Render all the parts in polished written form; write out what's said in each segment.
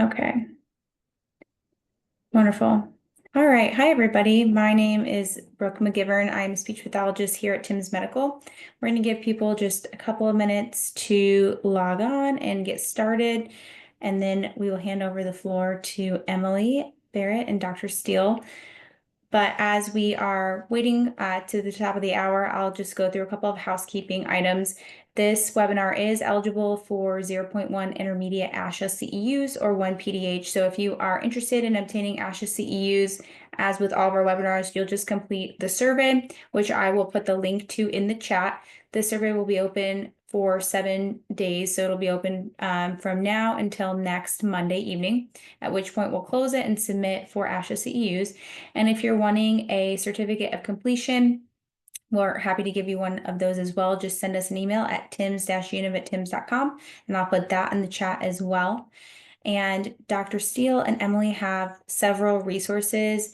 Okay, wonderful. All right. Hi, everybody. My name is Brooke McGivern. I'm a speech pathologist here at TIMS Medical. We're going to give people just a couple of minutes to log on and get started, and then we will hand over the floor to Emily Barrett and Dr. Steele. But as we are waiting to the top of the hour, I'll just go through a couple of housekeeping items. This webinar is eligible for 0.1 intermediate ASHA CEUs or 1 PDH. So if you are interested in obtaining ASHA CEUs, as with all of our webinars, you'll just complete the survey, which I will put the link to in the chat. The survey will be open for 7 days, so it'll be open from now until next Monday evening, at which point we'll close it and submit for ASHA CEUs. And if you're wanting a certificate of completion, we're happy to give you one of those as well. Just send us an email at tims-univ@tims.com, and I'll put that in the chat as well. And Dr. Steele and Emily have several resources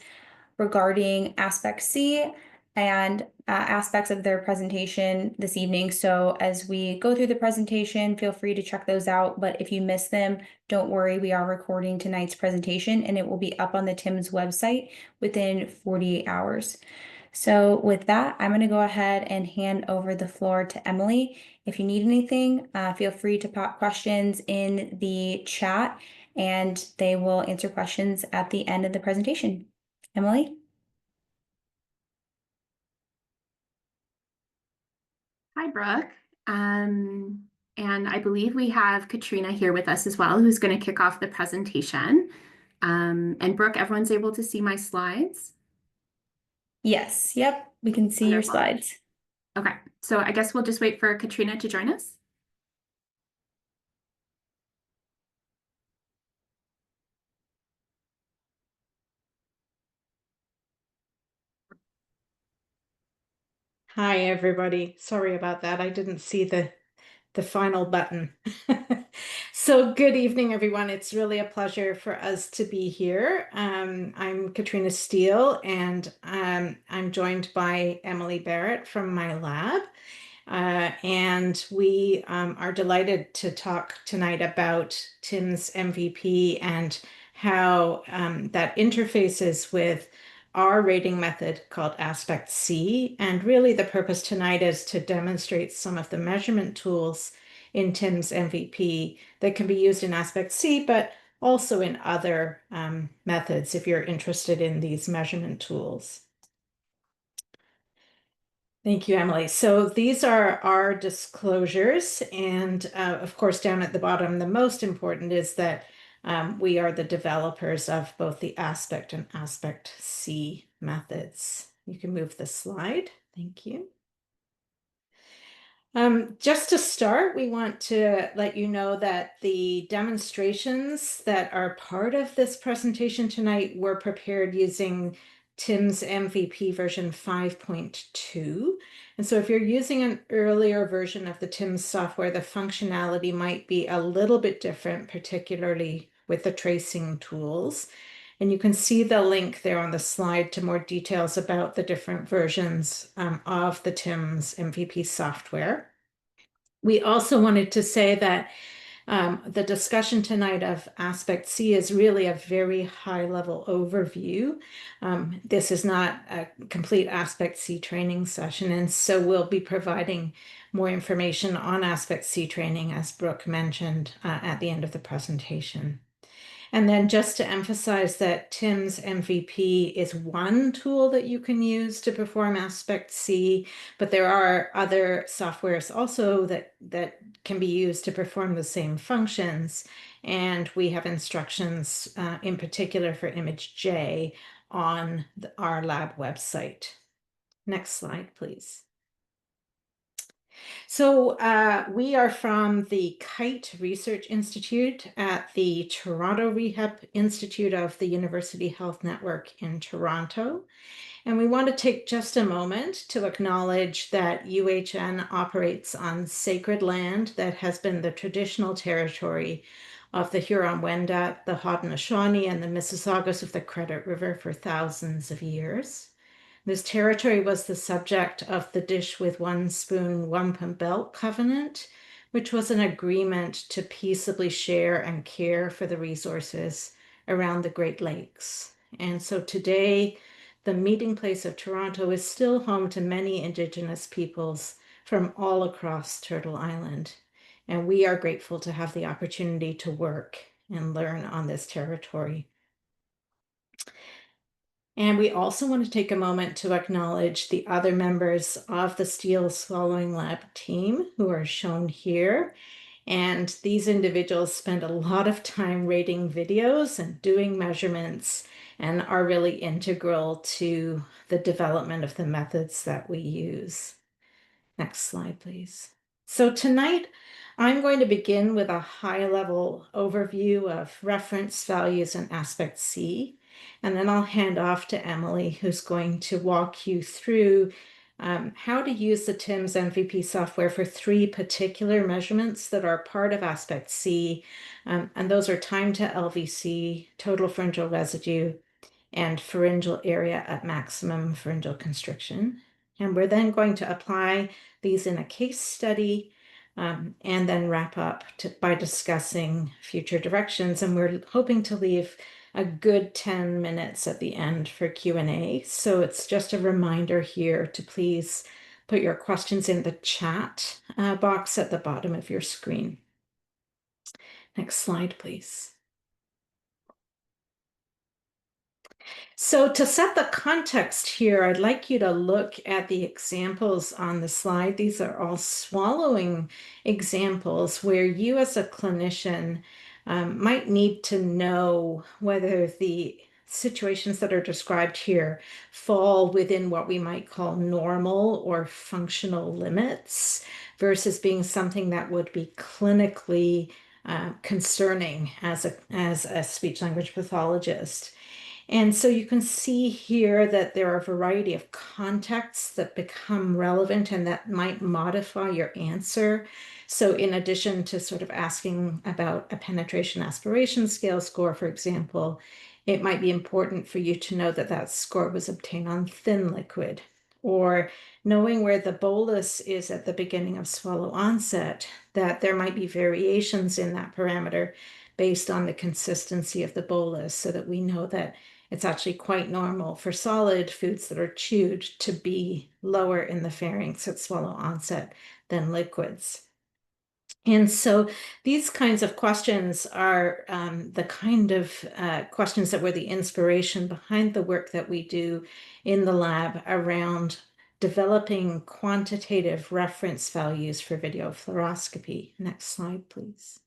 regarding ASPEKT-C and aspects of their presentation this evening. So as we go through the presentation, feel free to check those out. But if you miss them, don't worry, we are recording tonight's presentation and it will be up on the TIMS website within 48 hours. So with that, I'm going to go ahead and hand over the floor to Emily. If you need anything, feel free to pop questions in the chat and they will answer questions at the end of the presentation. Emily? Hi, Brooke. And I believe we have Catriona here with us as well, who's going to kick off the presentation. And Brooke, everyone's able to see my slides? Yes, yep, we can see your Wonderful. slides. Okay, so I guess we'll just wait for Catriona to join us. Hi, everybody. Sorry about that. I didn't see the final button. So good evening, everyone. It's really a pleasure for us to be here. I'm Catriona Steele, and I'm joined by Emily Barrett from my lab. And we are delighted to talk tonight about TIMS MVP and how that interfaces with our rating method called ASPEKT-C. And really the purpose tonight is to demonstrate some of the measurement tools in TIMS MVP that can be used in ASPEKT-C, but also in other methods if you're interested in these measurement tools. Thank you, Emily. So these are our disclosures. And of course, down at the bottom, the most important is that we are the developers of both the ASPEKT and ASPEKT-C methods. You can move the slide. Thank you. Just to start, we want to let you know that the demonstrations that are part of this presentation tonight were prepared using TIMS MVP version 5.2. And so if you're using an earlier version of the TIMS software, the functionality might be a little bit different, particularly with the tracing tools. And you can see the link there on the slide to more details about the different versions of the TIMS MVP software. We also wanted to say that the discussion tonight of ASPEKT-C is really a very high-level overview. This is not a complete ASPEKT-C training session, and so we'll be providing more information on ASPEKT-C training, as Brooke mentioned, at the end of the presentation. And then just to emphasize that TIMS MVP is one tool that you can use to perform ASPEKT-C, but there are other softwares also that can be used to perform the same functions. And we have instructions in particular for image J on our lab website. Next slide, please. So we are from the KITE Research Institute at the Toronto Rehab Institute of the University Health Network in Toronto. And we want to take just a moment to acknowledge that UHN operates on sacred land that has been the traditional territory of the Huron-Wendat, the Haudenosaunee, and the Mississaugas of the Credit River for thousands of years. This territory was the subject of the Dish with One Spoon, Wampum Belt Covenant, which was an agreement to peaceably share and care for the resources around the Great Lakes. And so today, the meeting place of Toronto is still home to many Indigenous peoples from all across Turtle Island. And we are grateful to have the opportunity to work and learn on this territory. And we also want to take a moment to acknowledge the other members of the Steele Swallowing Lab team who are shown here. And these individuals spend a lot of time rating videos and doing measurements and are really integral to the development of the methods that we use. Next slide, please. So tonight, I'm going to begin with a high-level overview of reference values in ASPEKT-C, and then I'll hand off to Emily, who's going to walk you through how to use the TIMS MVP software for 3 particular measurements that are part of ASPEKT-C, and those are time to LVC, total pharyngeal residue, and pharyngeal area at maximum pharyngeal constriction. And we're then going to apply these in a case study and then wrap up by discussing future directions. And we're hoping to leave a good 10 minutes at the end for Q&A. So it's just a reminder here to please put your questions in the chat box at the bottom of your screen. Next slide, please. So to set the context here, I'd like you to look at the examples on the slide. These are all swallowing examples where you as a clinician might need to know whether the situations that are described here fall within what we might call normal or functional limits versus being something that would be clinically concerning as a speech-language pathologist. And so you can see here that there are a variety of contexts that become relevant and that might modify your answer. So in addition to sort of asking about a penetration aspiration scale score, for example, it might be important for you to know that that score was obtained on thin liquid, or knowing where the bolus is at the beginning of swallow onset, that there might be variations in that parameter based on the consistency of the bolus, so that we know that it's actually quite normal for solid foods that are chewed to be lower in the pharynx at swallow onset than liquids. And so these kinds of questions are the kind of questions that were the inspiration behind the work that we do in the lab around developing quantitative reference values for videofluoroscopy. Next slide, please.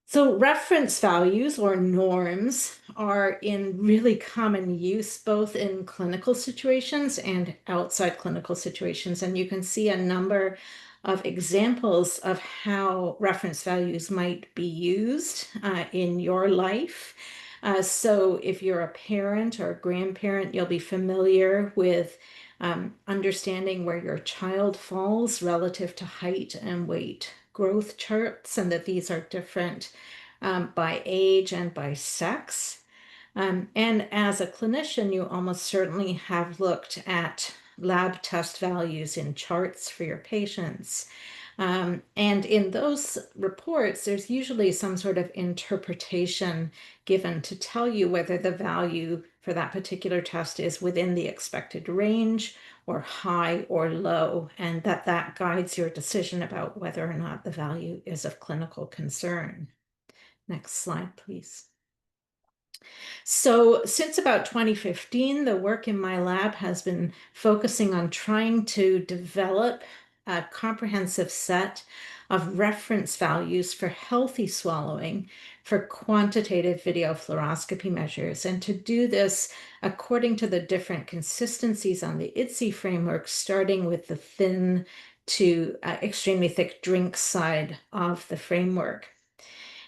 So reference values or norms are in really common use both in clinical situations and outside clinical situations. And you can see a number of examples of how reference values might be used in your life. So if you're a parent or a grandparent, you'll be familiar with understanding where your child falls relative to height and weight growth charts, and that these are different by age and by sex. And as a clinician, you almost certainly have looked at lab test values in charts for your patients. And in those reports, there's usually some sort of interpretation given to tell you whether the value for that particular test is within the expected range or high or low, and that guides your decision about whether or not the value is of clinical concern. Next slide, please. So since about 2015, the work in my lab has been focusing on trying to develop a comprehensive set of reference values for healthy swallowing for quantitative videofluoroscopy measures. And to do this according to the different consistencies on the IDSI framework, starting with the thin to extremely thick drink side of the framework.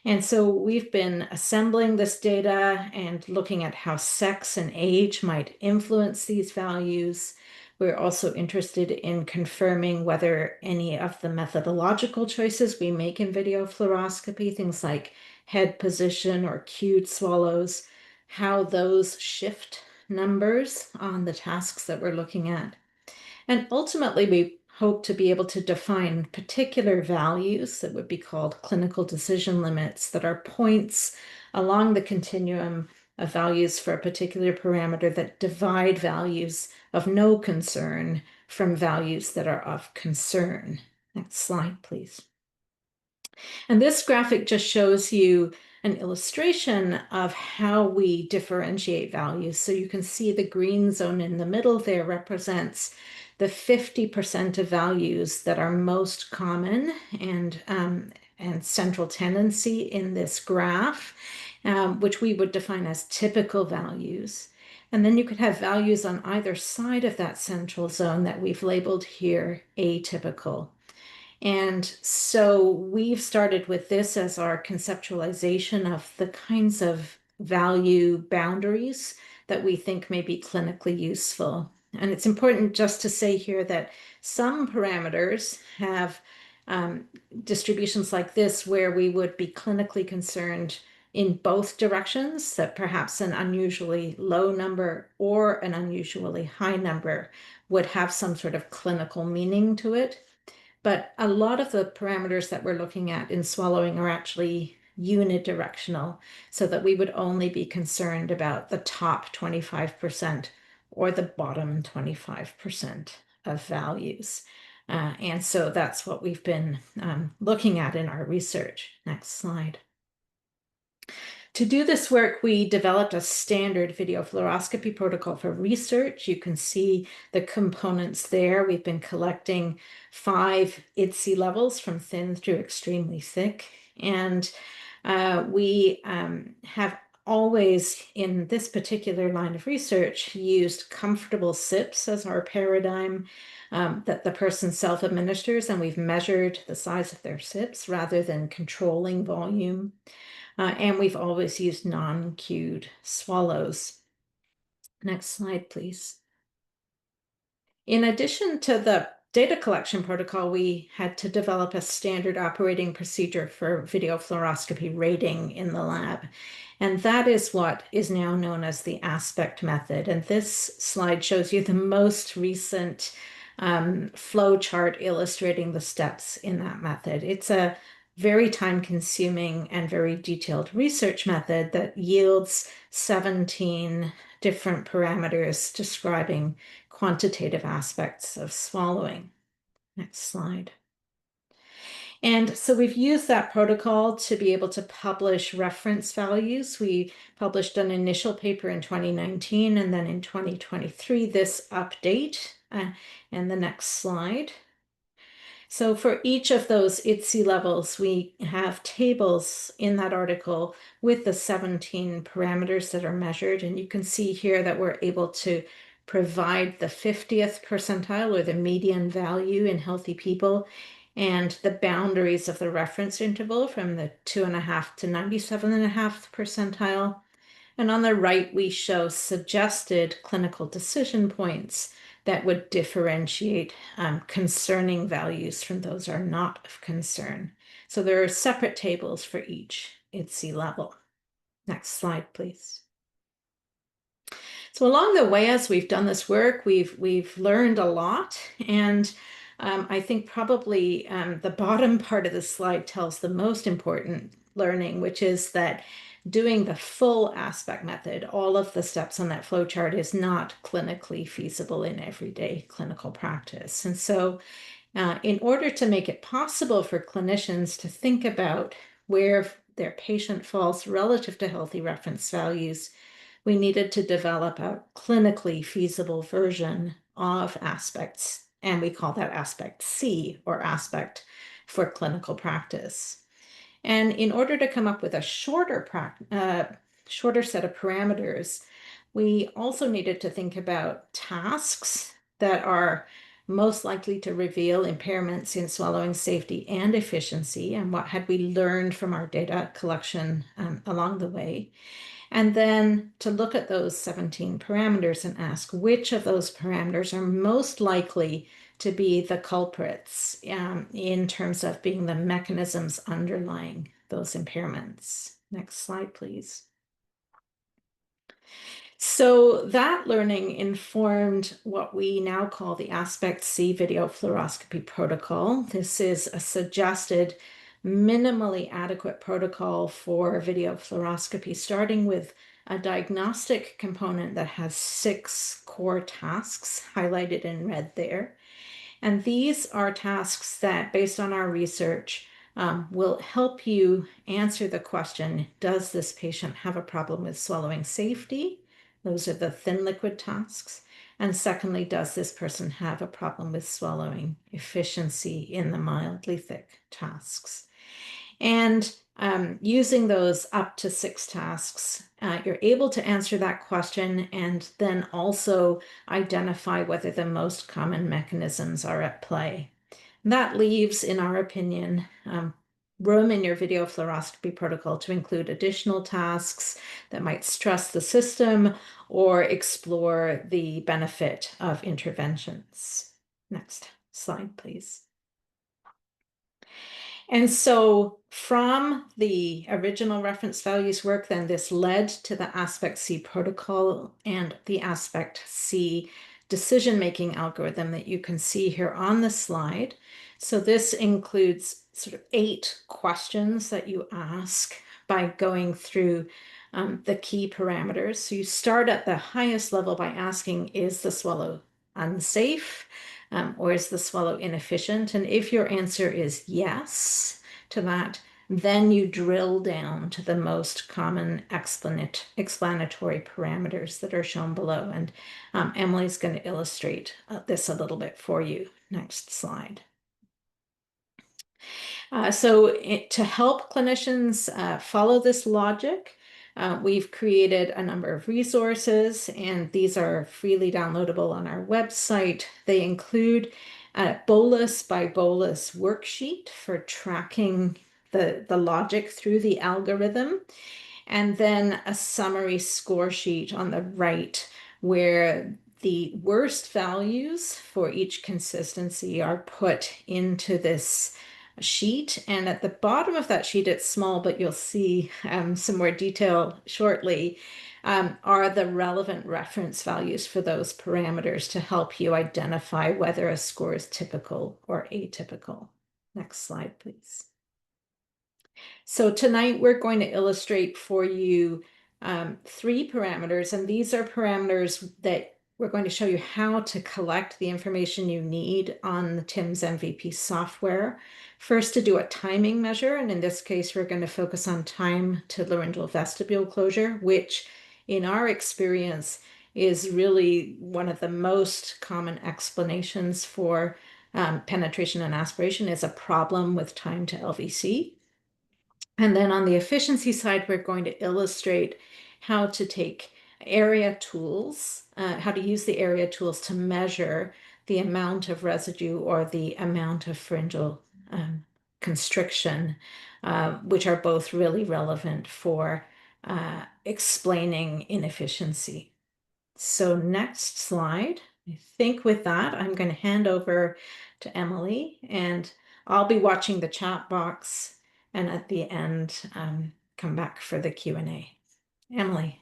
And so we've been assembling this data and looking at how sex and age might influence these values. We're also interested in confirming whether any of the methodological choices we make in videofluoroscopy, things like head position or cued swallows, how those shift numbers on the tasks that we're looking at. And ultimately, we hope to be able to define particular values that would be called clinical decision limits, that are points along the continuum of values for a particular parameter that divide values of no concern from values that are of concern. Next slide, please. And this graphic just shows you an illustration of how we differentiate values. So you can see the green zone in the middle there represents the 50% of values that are most common and central tendency in this graph, which we would define as typical values. And then you could have values on either side of that central zone that we've labeled here atypical. And so we've started with this as our conceptualization of the kinds of value boundaries that we think may be clinically useful. And it's important just to say here that some parameters have distributions like this where we would be clinically concerned in both directions, that perhaps an unusually low number or an unusually high number would have some sort of clinical meaning to it. But a lot of the parameters that we're looking at in swallowing are actually unidirectional, so that we would only be concerned about the top 25% or the bottom 25% of values. And so that's what we've been looking at in our research. Next slide. To do this work, we developed a standard videofluoroscopy protocol for research. You can see the components there. We've been collecting 5 IDSI levels from thin through extremely thick. And we have always, in this particular line of research, used comfortable sips as our paradigm that the person self-administers, and we've measured the size of their sips rather than controlling volume. And we've always used non-cued swallows. Next slide, please. In addition to the data collection protocol, we had to develop a standard operating procedure for videofluoroscopy rating in the lab. And that is what is now known as the ASPECT method. And this slide shows you the most recent flow chart illustrating the steps in that method. It's a very time-consuming and very detailed research method that yields 17 different parameters describing quantitative aspects of swallowing. Next slide. And so we've used that protocol to be able to publish reference values. We published an initial paper in 2019, and then in 2023, this update. And the next slide. So for each of those IDSI levels, we have tables in that article with the 17 parameters that are measured. And you can see here that we're able to provide the 50th percentile, or the median value in healthy people, and the boundaries of the reference interval from the 2.5 to 97.5 percentile. And on the right, we show suggested clinical decision points that would differentiate concerning values from those are not of concern. So there are separate tables for each IDSI level. Next slide, please. So along the way, as we've done this work, we've learned a lot. And I think probably the bottom part of the slide tells the most important learning, which is that doing the full ASPECT method, all of the steps on that flowchart, is not clinically feasible in everyday clinical practice. And so in order to make it possible for clinicians to think about where their patient falls relative to healthy reference values, we needed to develop a clinically feasible version of ASPECTs, and we call that ASPECT-C, or ASPECT for clinical practice. And in order to come up with a shorter set of parameters, we also needed to think about tasks that are most likely to reveal impairments in swallowing safety and efficiency, and what had we learned from our data collection along the way. And then to look at those 17 parameters and ask which of those parameters are most likely to be the culprits in terms of being the mechanisms underlying those impairments. Next slide, please. So that learning informed what we now call the ASPEKT-C videofluoroscopy protocol. This is a suggested minimally adequate protocol for videofluoroscopy, starting with a diagnostic component that has 6 core tasks highlighted in red there. And these are tasks that, based on our research, will help you answer the question, does this patient have a problem with swallowing safety? Those are the thin liquid tasks. And secondly, does this person have a problem with swallowing efficiency in the mildly thick tasks? And using those up to 6 tasks, you're able to answer that question and then also identify whether the most common mechanisms are at play. That leaves, in our opinion, room in your videofluoroscopy protocol to include additional tasks that might stress the system or explore the benefit of interventions. Next slide, please. And so from the original reference values work, then this led to the ASPEKT-C protocol and the ASPEKT-C decision-making algorithm that you can see here on the slide. So this includes sort of 8 questions that you ask by going through the key parameters. So you start at the highest level by asking, is the swallow unsafe? Or is the swallow inefficient? And if your answer is yes to that, then you drill down to the most common explanatory parameters that are shown below. And Emily's going to illustrate this a little bit for you. Next slide. To help clinicians follow this logic, we've created a number of resources, and these are freely downloadable on our website. They include a bolus by bolus worksheet for tracking the logic through the algorithm, and then a summary score sheet on the right where the worst values for each consistency are put into this sheet. And at the bottom of that sheet, it's small, but you'll see some more detail shortly, are the relevant reference values for those parameters to help you identify whether a score is typical or atypical. Next slide, please. So tonight we're going to illustrate for you 3 parameters, and these are parameters that we're going to show you how to collect the information you need on the TIMS MVP software. First, to do a timing measure, and in this case, we're going to focus on time to laryngeal vestibule closure, which in our experience is really one of the most common explanations for penetration and aspiration is a problem with time to LVC. And then on the efficiency side, we're going to illustrate how to take area tools, how to use the area tools to measure the amount of residue or the amount of pharyngeal constriction, which are both really relevant for explaining inefficiency. So next slide. I think with that, I'm going to hand over to Emily, and I'll be watching the chat box, and at the end, come back for the Q&A. Emily.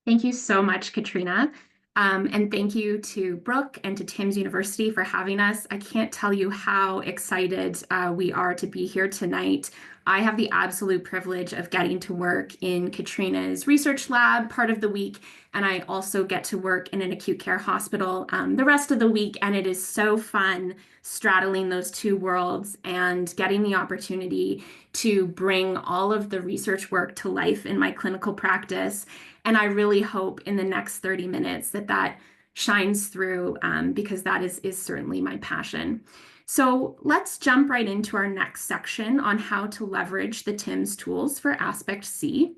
Thank you so much, Catriona. And thank you to Brooke and to TIMS University for having us. I can't tell you how excited we are to be here tonight. I have the absolute privilege of getting to work in Catriona's research lab part of the week, and I also get to work in an acute care hospital the rest of the week, and it is so fun straddling those 2 worlds and getting the opportunity to bring all of the research work to life in my clinical practice. And I really hope in the next 30 minutes that shines through because that is certainly my passion. So let's jump right into our next section on how to leverage the TIMS tools for ASPEKT-C.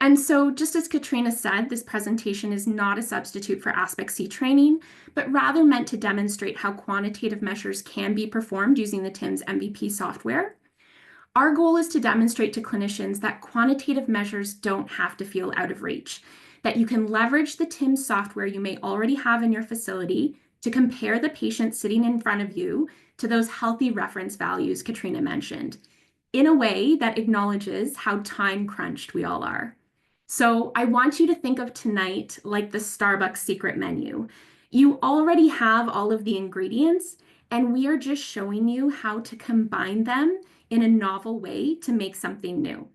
And so just as Catriona said, this presentation is not a substitute for ASPEKT-C training, but rather meant to demonstrate how quantitative measures can be performed using the TIMS MVP software. Our goal is to demonstrate to clinicians that quantitative measures don't have to feel out of reach, that you can leverage the TIMS software you may already have in your facility to compare the patient sitting in front of you to those healthy reference values Catriona mentioned, in a way that acknowledges how time crunched we all are. So I want you to think of tonight like the Starbucks secret menu. You already have all of the ingredients, and we are just showing you how to combine them in a novel way to make something new.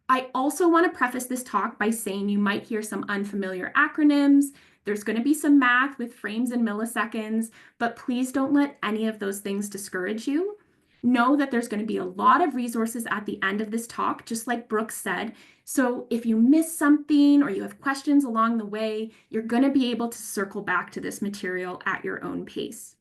I also want to preface this talk by saying you might hear some unfamiliar acronyms. There's going to be some math with frames and milliseconds, but please don't let any of those things discourage you. Know that there's going to be a lot of resources at the end of this talk, just like Brooke said. So if you miss something or you have questions along the way, you're going to be able to circle back to this material at your own pace.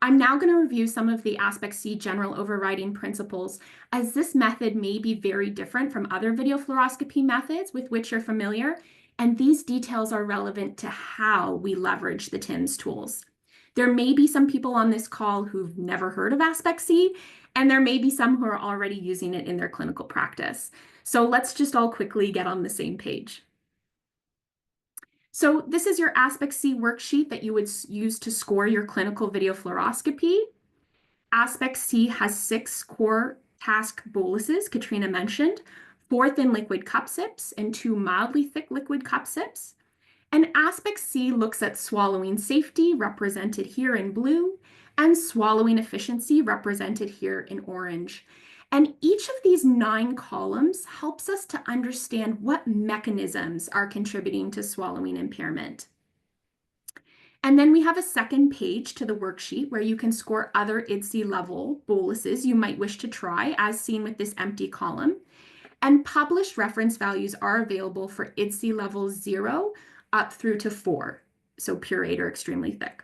I'm now going to review some of the ASPEKT-C general overriding principles, as this method may be very different from other videofluoroscopy methods with which you're familiar, and these details are relevant to how we leverage the TIMS tools. There may be some people on this call who've never heard of ASPEKT-C, and there may be some who are already using it in their clinical practice. So let's just all quickly get on the same page. So this is your ASPEKT-C worksheet that you would use to score your clinical videofluoroscopy. ASPEKT-C has 6 core task boluses, Catriona mentioned, 4 thin liquid cup sips and 2 mildly thick liquid cup sips. And ASPEKT-C looks at swallowing safety, represented here in blue, and swallowing efficiency, represented here in orange. And each of these 9 columns helps us to understand what mechanisms are contributing to swallowing impairment. And then we have a second page to the worksheet where you can score other IDSI level boluses you might wish to try, as seen with this empty column. And published reference values are available for IDSI level 0 up through to 4, so pure 8 or extremely thick.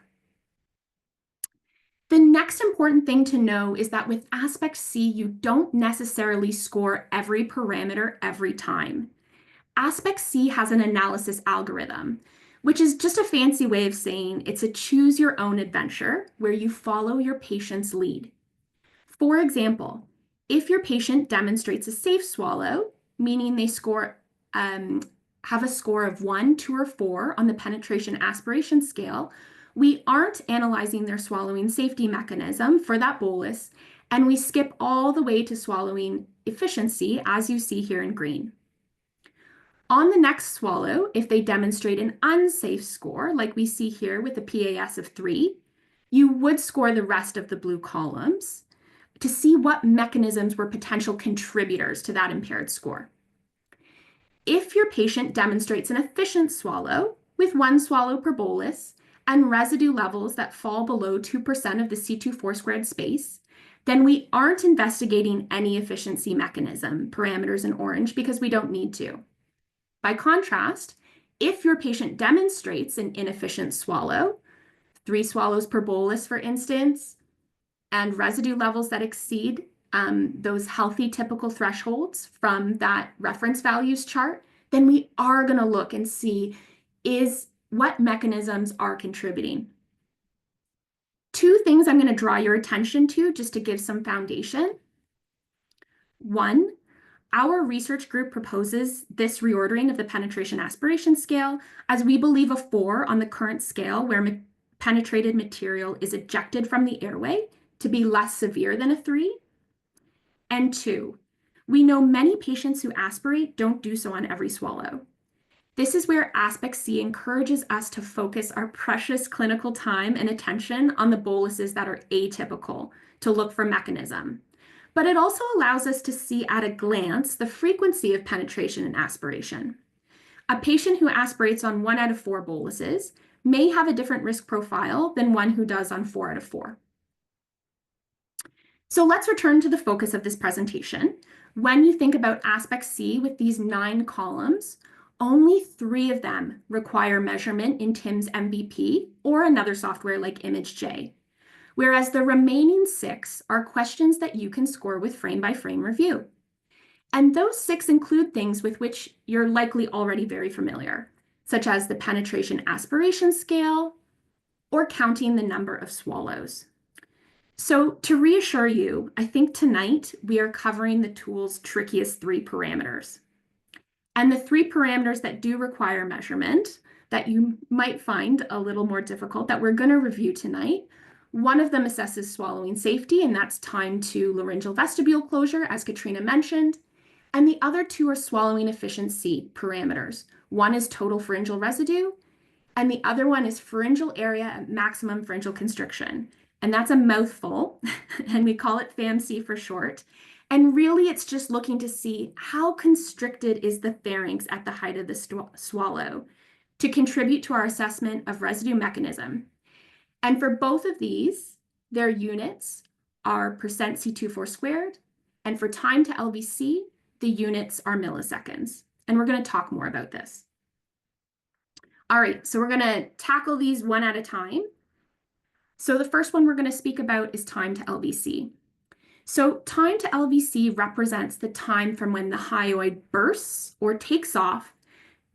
The next important thing to know is that with ASPEKT-C, you don't necessarily score every parameter every time. ASPEKT-C has an analysis algorithm, which is just a fancy way of saying it's a choose your own adventure where you follow your patient's lead. For example, if your patient demonstrates a safe swallow, meaning they have a score of 1, 2, or 4 on the penetration aspiration scale, we aren't analyzing their swallowing safety mechanism for that bolus, and we skip all the way to swallowing efficiency, as you see here in green. On the next swallow, if they demonstrate an unsafe score, like we see here with a PAS of 3, you would score the rest of the blue columns to see what mechanisms were potential contributors to that impaired score. If your patient demonstrates an efficient swallow with 1 swallow per bolus and residue levels that fall below 2% of the C2 squared space, then we aren't investigating any efficiency mechanism parameters in orange because we don't need to. By contrast, if your patient demonstrates an inefficient swallow, 3 swallows per bolus, for instance, and residue levels that exceed those healthy typical thresholds from that reference values chart, then we are going to look and see what mechanisms are contributing. 2 things I'm going to draw your attention to just to give some foundation. 1, our research group proposes this reordering of the penetration aspiration scale, as we believe a 4 on the current scale where penetrated material is ejected from the airway to be less severe than a 3. And 2, we know many patients who aspirate don't do so on every swallow. This is where ASPEKT-C encourages us to focus our precious clinical time and attention on the boluses that are atypical to look for mechanism. But it also allows us to see at a glance the frequency of penetration and aspiration. A patient who aspirates on 1 out of 4 boluses may have a different risk profile than one who does on 4 out of 4. So let's return to the focus of this presentation. When you think about ASPEKT-C with these 9 columns, only 3 of them require measurement in TIMS MVP or another software like ImageJ, whereas the remaining 6 are questions that you can score with frame-by-frame review. And those 6 include things with which you're likely already very familiar, such as the penetration aspiration scale or counting the number of swallows. So to reassure you, I think tonight we are covering the tool's trickiest 3 parameters. And the 3 parameters that do require measurement that you might find a little more difficult that we're going to review tonight. One of them assesses swallowing safety, and that's time to laryngeal vestibule closure, as Catriona mentioned. And the other two are swallowing efficiency parameters. One is total pharyngeal residue, and the other one is pharyngeal area at maximum pharyngeal constriction. And that's a mouthful, and we call it PhAMPC for short. And really, it's just looking to see how constricted is the pharynx at the height of the swallow to contribute to our assessment of residue mechanism. And for both of these, their units are %C24 squared, and for time to LVC, the units are milliseconds. And we're going to talk more about this. All right, so we're going to tackle these one at a time. So the first one we're going to speak about is time to LVC. So time to LVC represents the time from when the hyoid bursts or takes off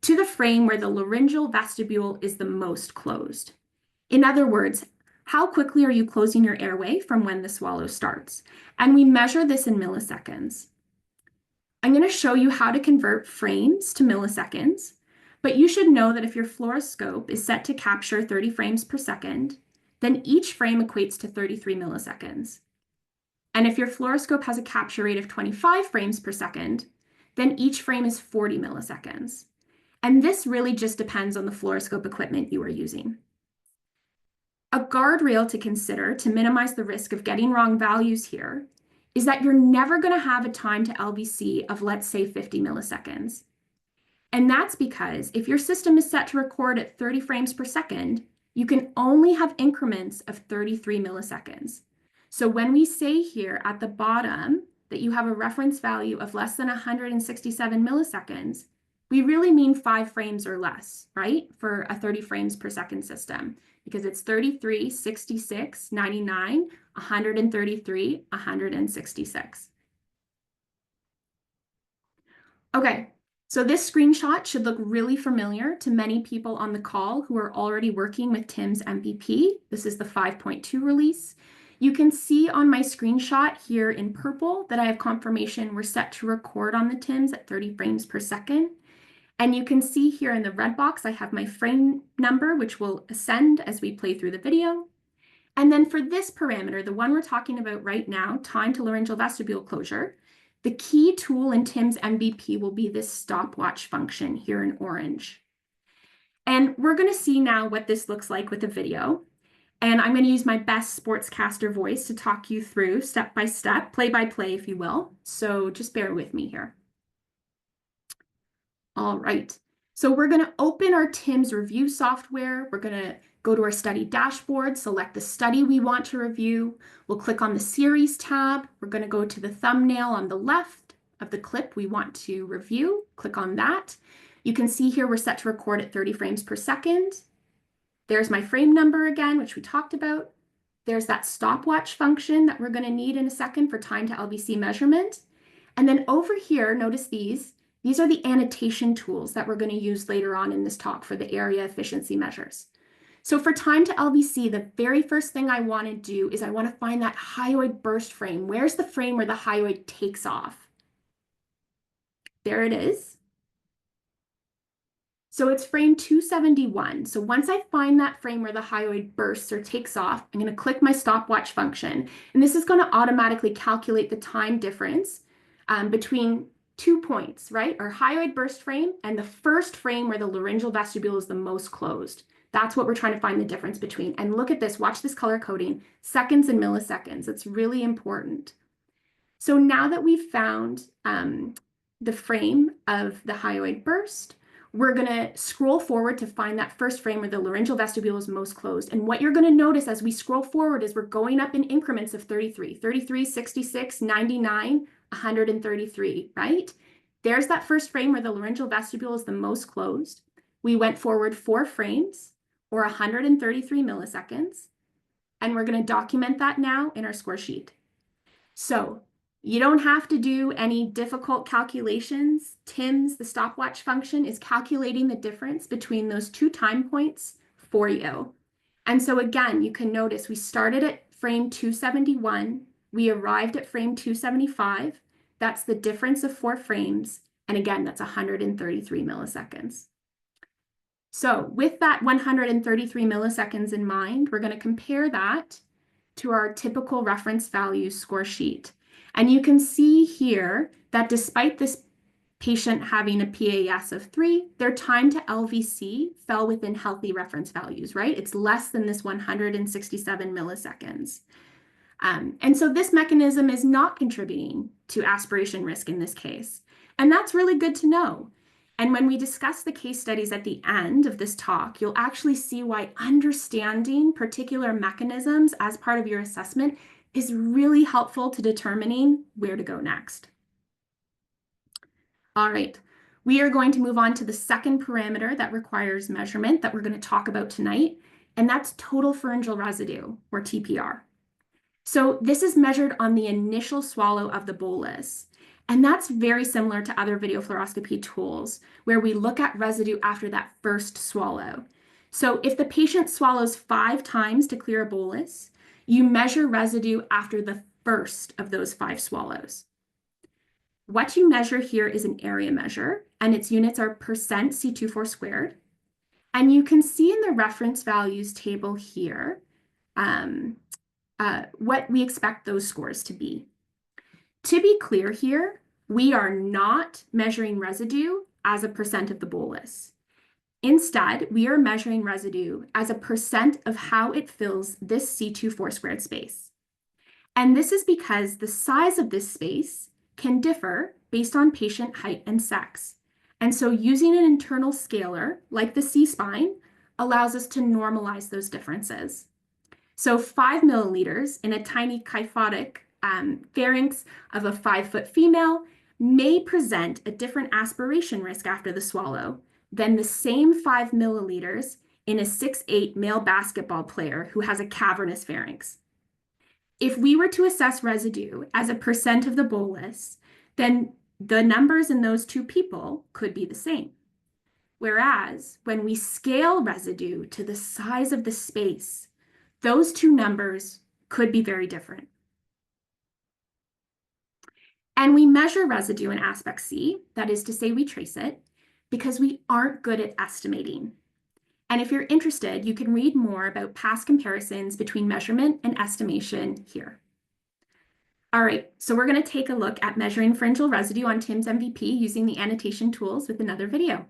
to the frame where the laryngeal vestibule is the most closed. In other words, how quickly are you closing your airway from when the swallow starts? And we measure this in milliseconds. I'm going to show you how to convert frames to milliseconds, but you should know that if your fluoroscope is set to capture 30 frames per second, then each frame equates to 33 milliseconds. And if your fluoroscope has a capture rate of 25 frames per second, then each frame is 40 milliseconds. And this really just depends on the fluoroscope equipment you are using. A guardrail to consider to minimize the risk of getting wrong values here is that you're never going to have a time to LVC of, let's say, 50 milliseconds. And that's because if your system is set to record at 30 frames per second, you can only have increments of 33 milliseconds. So when we say here at the bottom that you have a reference value of less than 167 milliseconds, we really mean 5 frames or less, right? For a 30 frames per second system, because it's 33, 66, 99, 133, 166. Okay, so this screenshot should look really familiar to many people on the call who are already working with TIMS MVP. This is the 5.2 release. You can see on my screenshot here in purple that I have confirmation we're set to record on the TIMS at 30 frames per second. And you can see here in the red box, I have my frame number, which will ascend as we play through the video. And then for this parameter, the one we're talking about right now, time to laryngeal vestibule closure, the key tool in TIMS MVP will be this stopwatch function here in orange. And we're going to see now what this looks like with a video. And I'm going to use my best sportscaster voice to talk you through step by step, play by play, if you will. So just bear with me here. All right, so we're going to open our TIMS review software. We're going to go to our study dashboard, select the study we want to review. We'll click on the series tab. We're going to go to the thumbnail on the left of the clip we want to review. Click on that. You can see here we're set to record at 30 frames per second. There's my frame number again, which we talked about. There's that stopwatch function that we're going to need in a second for time to LVC measurement. And then over here, notice these. These are the annotation tools that we're going to use later on in this talk for the area efficiency measures. So for time to LVC, the very first thing I want to do is I want to find that hyoid burst frame. Where's the frame where the hyoid takes off? There it is. So it's frame 271. So once I find that frame where the hyoid bursts or takes off, I'm going to click my stopwatch function. And this is going to automatically calculate the time difference between 2 points, right? Our hyoid burst frame and the first frame where the laryngeal vestibule is the most closed. That's what we're trying to find the difference between. And look at this, watch this color coding, seconds and milliseconds. It's really important. So now that we've found the frame of the hyoid burst, we're going to scroll forward to find that first frame where the laryngeal vestibule is most closed. And what you're going to notice as we scroll forward is we're going up in increments of 33, 33, 66, 99, 133, right? There's that first frame where the laryngeal vestibule is the most closed. We went forward 4 frames or 133 milliseconds, and we're going to document that now in our score sheet. So you don't have to do any difficult calculations. TIMS, the stopwatch function, is calculating the difference between those 2 time points for you. And so again, you can notice we started at frame 271. We arrived at frame 275. That's the difference of 4 frames. And again, that's 133 milliseconds. So with that 133 milliseconds in mind, we're going to compare that to our typical reference values score sheet. And you can see here that despite this patient having a PAS of 3, their time to LVC fell within healthy reference values, right? It's less than this 167 milliseconds. And so this mechanism is not contributing to aspiration risk in this case. And that's really good to know. And when we discuss the case studies at the end of this talk, you'll actually see why understanding particular mechanisms as part of your assessment is really helpful to determining where to go next. All right, we are going to move on to the second parameter that requires measurement that we're going to talk about tonight, and that's total pharyngeal residue, or TPR. So this is measured on the initial swallow of the bolus. And that's very similar to other videofluoroscopy tools where we look at residue after that first swallow. So if the patient swallows 5 times to clear a bolus, you measure residue after the first of those 5 swallows. What you measure here is an area measure, and its units are percent C24 squared. And you can see in the reference values table here what we expect those scores to be. To be clear here, we are not measuring residue as a percent of the bolus. Instead, we are measuring residue as a percent of how it fills this C24 squared space. And this is because the size of this space can differ based on patient height and sex. And so using an internal scaler like the C-spine allows us to normalize those differences. So 5 milliliters in a tiny kyphotic pharynx of a 5-foot female may present a different aspiration risk after the swallow than the same 5 milliliters in a 6'8" male basketball player who has a cavernous pharynx. If we were to assess residue as a percent of the bolus, then the numbers in those two people could be the same. Whereas when we scale residue to the size of the space, those two numbers could be very different. And we measure residue in ASPEKT-C, that is to say we trace it, because we aren't good at estimating. And if you're interested, you can read more about past comparisons between measurement and estimation here. All right, so we're going to take a look at measuring pharyngeal residue on TIMS MVP using the annotation tools with another video.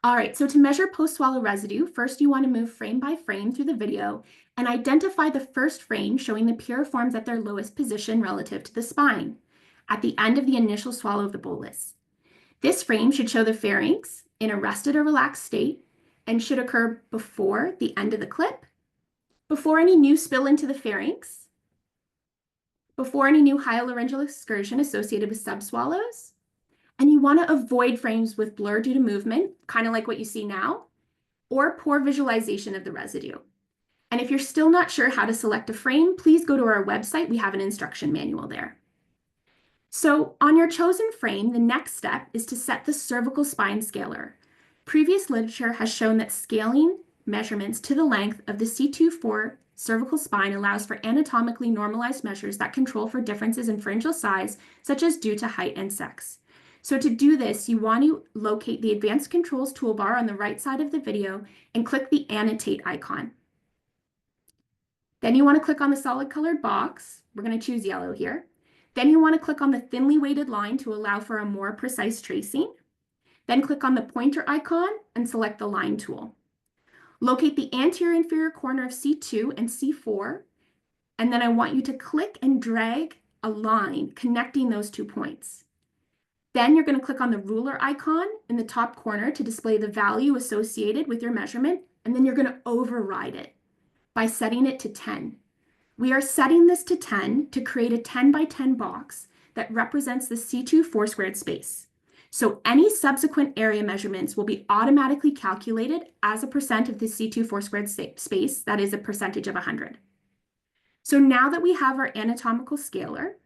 All right, so to measure post-swallow residue, first you want to move frame by frame through the video and identify the first frame showing the piriforms at their lowest position relative to the spine, at the end of the initial swallow of the bolus. This frame should show the pharynx in a rested or relaxed state and should occur before the end of the clip, before any new spill into the pharynx, before any new hyolaryngeal excursion associated with subswallows. And you want to avoid frames with blur due to movement, kind of like what you see now, or poor visualization of the residue. And if you're still not sure how to select a frame, please go to our website. We have an instruction manual there. So on your chosen frame, the next step is to set the cervical spine scaler. Previous literature has shown that scaling measurements to the length of the C24 cervical spine allows for anatomically normalized measures that control for differences in pharyngeal size, such as due to height and sex. So to do this, you want to locate the Advanced Controls toolbar on the right side of the video and click the Annotate icon. Then you want to click on the solid colored box. We're going to choose yellow here. Then you want to click on the thinly weighted line to allow for a more precise tracing. Then click on the pointer icon and select the line tool. Locate the anterior inferior corner of C2 and C4, and then I want you to click and drag a line connecting those 2 points. Then you're going to click on the ruler icon in the top corner to display the value associated with your measurement, and then you're going to override it by setting it to 10. We are setting this to 10 to create a 10 by 10 box that represents the C24 squared space. So any subsequent area measurements will be automatically calculated as a percent of the C24 squared space, that is a percentage of 100. So now that we have our anatomical scaler,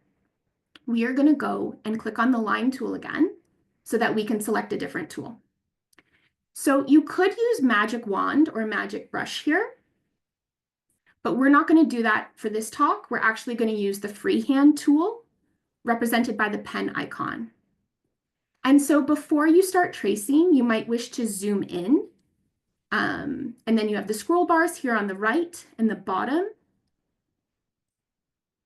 we are going to go and click on the line tool again so that we can select a different tool. So you could use magic wand or magic brush here, but we're not going to do that for this talk. We're actually going to use the freehand tool represented by the pen icon. And so before you start tracing, you might wish to zoom in. And then you have the scroll bars here on the right and the bottom.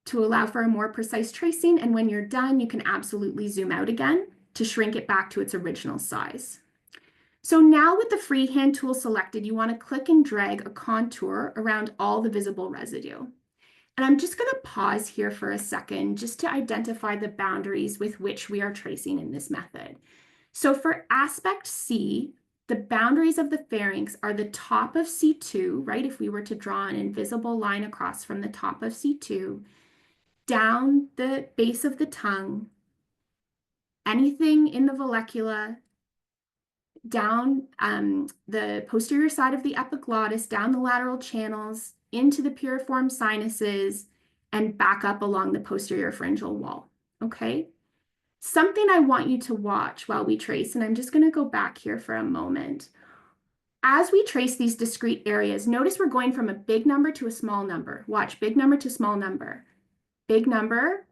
to allow for a more precise tracing. And when you're done, you can absolutely zoom out again to shrink it back to its original size. So now with the freehand tool selected, you want to click and drag a contour around all the visible residue. And I'm just going to pause here for a second just to identify the boundaries with which we are tracing in this method. So for ASPEKT-C, the boundaries of the pharynx are the top of C2, right? If we were to draw an invisible line across from the top of C2, down the base of the tongue, anything in the vallecula, down the posterior side of the epiglottis, down the lateral channels, into the piriform sinuses, and back up along the posterior pharyngeal wall, okay? Something I want you to watch while we trace, and I'm just going to go back here for a moment. As we trace these discrete areas, notice we're going from a big number to a small number. Watch, big number to small number. Big number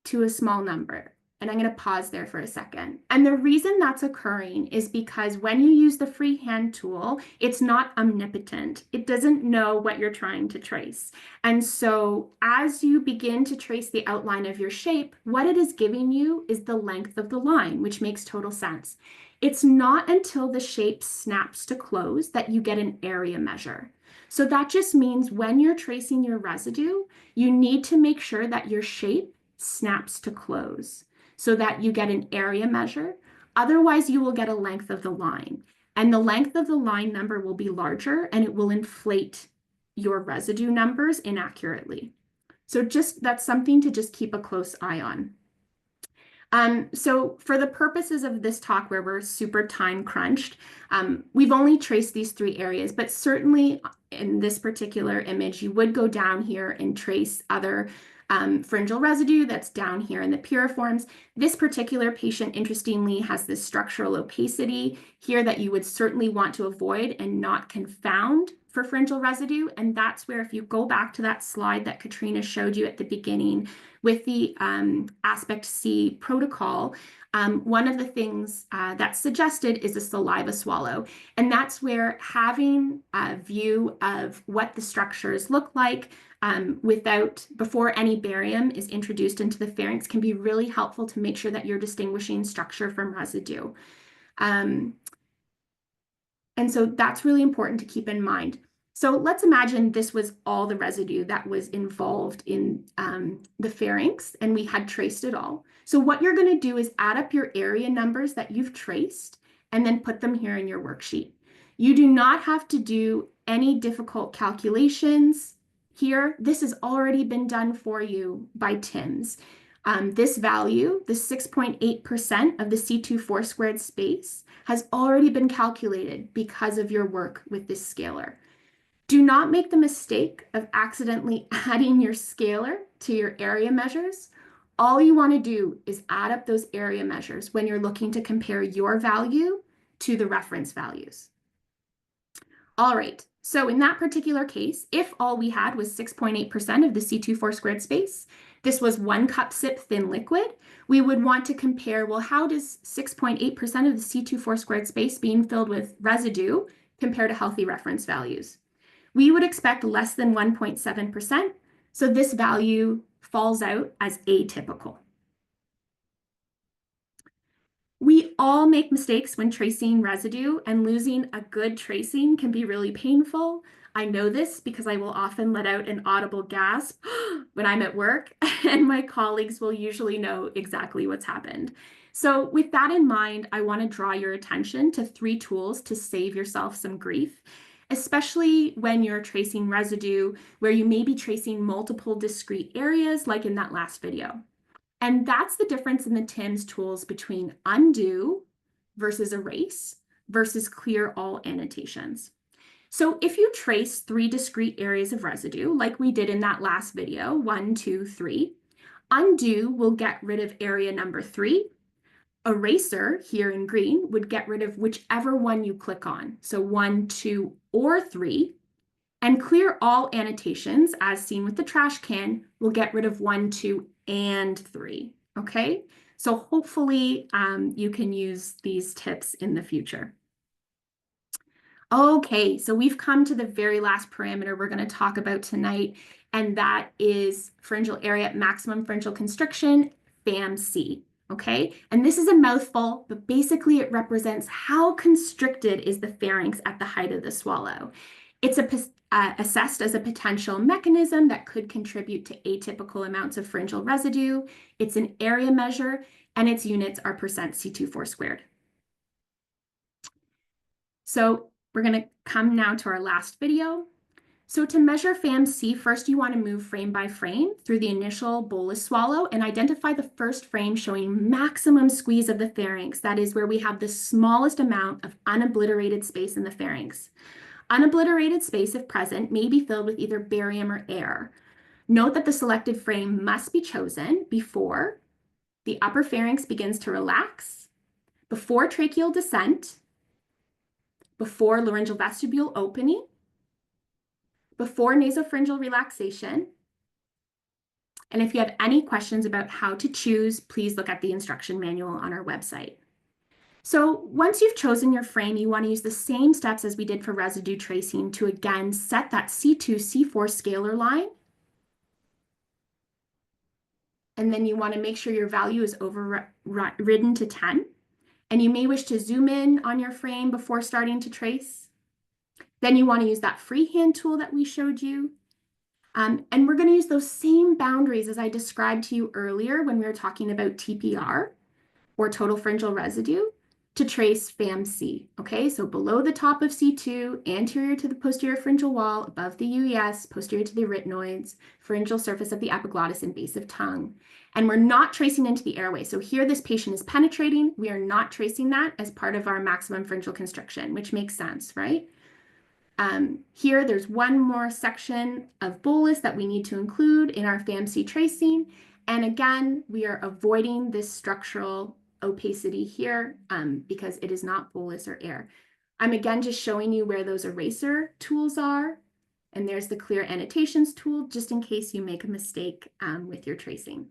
to a small number. And I'm going to pause there for a second. And the reason that's occurring is because when you use the freehand tool, it's not omnipotent. It doesn't know what you're trying to trace. And so as you begin to trace the outline of your shape, what it is giving you is the length of the line, which makes total sense. It's not until the shape snaps to close that you get an area measure. So that just means when you're tracing your residue, you need to make sure that your shape snaps to close, so that you get an area measure. Otherwise, you will get a length of the line. And the length of the line number will be larger and it will inflate your residue numbers inaccurately. So that's something to just keep a close eye on. So for the purposes of this talk where we're super time crunched, we've only traced these 3 areas, but certainly in this particular image, you would go down here and trace other pharyngeal residue that's down here in the piriforms. This particular patient, interestingly, has this structural opacity here that you would certainly want to avoid and not confound for pharyngeal residue. And that's where, if you go back to that slide that Catriona showed you at the beginning with the ASPEKT-C protocol, one of the things that's suggested is a saliva swallow. And that's where having a view of what the structures look like before any barium is introduced into the pharynx can be really helpful to make sure that you're distinguishing structure from residue. And so that's really important to keep in mind. So let's imagine this was all the residue that was involved in the pharynx and we had traced it all. So what you're going to do is add up your area numbers that you've traced and then put them here in your worksheet. You do not have to do any difficult calculations here. This has already been done for you by TIMS. This value, the 6.8% of the C2 squared space, has already been calculated because of your work with this scalar. Do not make the mistake of accidentally adding your scalar to your area measures. All you want to do is add up those area measures when you're looking to compare your value to the reference values. All right, so in that particular case, if all we had was 6.8% of the C2 squared space, this was 1 cup sip thin liquid, we would want to compare, well, how does 6.8% of the C2 squared space being filled with residue compare to healthy reference values? We would expect less than 1.7%, so this value falls out as atypical. We all make mistakes when tracing residue, and losing a good tracing can be really painful. I know this because I will often let out an audible gasp when I'm at work, and my colleagues will usually know exactly what's happened. So with that in mind, I want to draw your attention to 3 tools to save yourself some grief, especially when you're tracing residue where you may be tracing multiple discrete areas like in that last video. And that's the difference in the TIMS tools between undo versus erase versus clear all annotations. So if you trace 3 discrete areas of residue, like we did in that last video, 1, 2, 3, undo will get rid of area number 3. Eraser, here in green, would get rid of whichever one you click on. So 1, 2, or 3. And clear all annotations, as seen with the trash can, will get rid of 1, 2, and 3. Okay? So hopefully you can use these tips in the future. Okay, so we've come to the very last parameter we're going to talk about tonight, and that is pharyngeal area maximum pharyngeal constriction, PhAMPC. Okay, and this is a mouthful, but basically it represents how constricted is the pharynx at the height of the swallow. It's assessed as a potential mechanism that could contribute to atypical amounts of pharyngeal residue. It's an area measure, and its units are percent C24 squared. So we're going to come now to our last video. So to measure PhAMPC, first you want to move frame by frame through the initial bolus swallow and identify the first frame showing maximum squeeze of the pharynx. That is where we have the smallest amount of unobliterated space in the pharynx. Unobliterated space, if present, may be filled with either barium or air. Note that the selected frame must be chosen before the upper pharynx begins to relax, before tracheal descent, before laryngeal vestibule opening, before nasopharyngeal relaxation. And if you have any questions about how to choose, please look at the instruction manual on our website. So once you've chosen your frame, you want to use the same steps as we did for residue tracing to again set that C2, C4 scalar line. And then you want to make sure your value is overridden to 10. And you may wish to zoom in on your frame before starting to trace. Then you want to use that freehand tool that we showed you. And we're going to use those same boundaries as I described to you earlier when we were talking about TPR, or total pharyngeal residue, to trace PhAMPC. Okay, so below the top of C2, anterior to the posterior pharyngeal wall, above the UES, posterior to the arytenoids, pharyngeal surface of the epiglottis and base of tongue. And we're not tracing into the airway. So here this patient is penetrating. We are not tracing that as part of our maximum pharyngeal constriction, which makes sense, right? Here, there's one more section of bolus that we need to include in our PhAMPC tracing. And again, we are avoiding this structural opacity here because it is not bolus or air. I'm again just showing you where those eraser tools are. And there's the clear annotations tool, just in case you make a mistake with your tracing.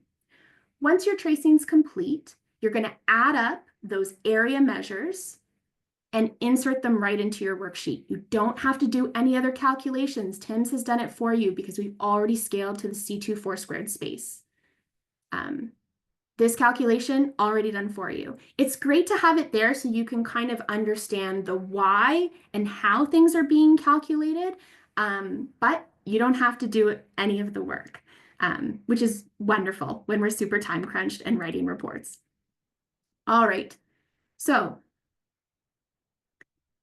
Once your tracing's complete, you're going to add up those area measures and insert them right into your worksheet. You don't have to do any other calculations. TIMS has done it for you because we've already scaled to the C24 squared space. This calculation already done for you. It's great to have it there so you can kind of understand the why and how things are being calculated, but you don't have to do any of the work, which is wonderful when we're super time crunched and writing reports. All right, so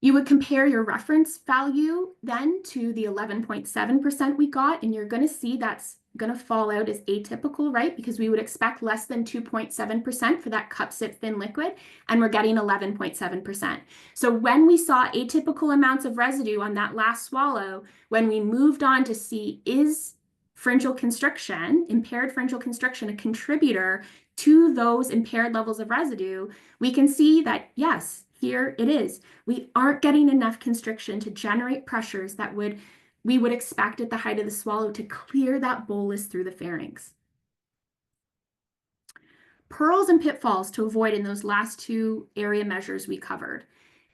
you would compare your reference value then to the 11.7% we got, and you're going to see that's going to fall out as atypical, right? Because we would expect less than 2.7% for that cup sip thin liquid, and we're getting 11.7%. So when we saw atypical amounts of residue on that last swallow, when we moved on to see is pharyngeal constriction, impaired pharyngeal constriction, a contributor to those impaired levels of residue, we can see that yes, here it is. We aren't getting enough constriction to generate pressures that we would expect at the height of the swallow to clear that bolus through the pharynx. Pearls and pitfalls to avoid in those last two area measures we covered.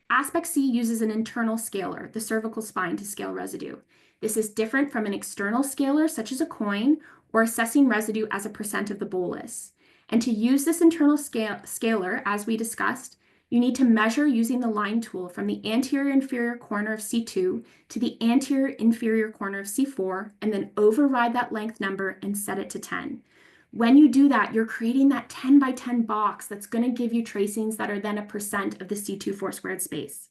ASPEKT-C uses an internal scaler, the cervical spine, to scale residue. This is different from an external scaler, such as a coin, or assessing residue as a percent of the bolus. And to use this internal scaler, as we discussed, you need to measure using the line tool from the anterior inferior corner of C2 to the anterior inferior corner of C4, and then override that length number and set it to 10. When you do that, you're creating that 10 by 10 box that's going to give you tracings that are then a percent of the C24 squared space.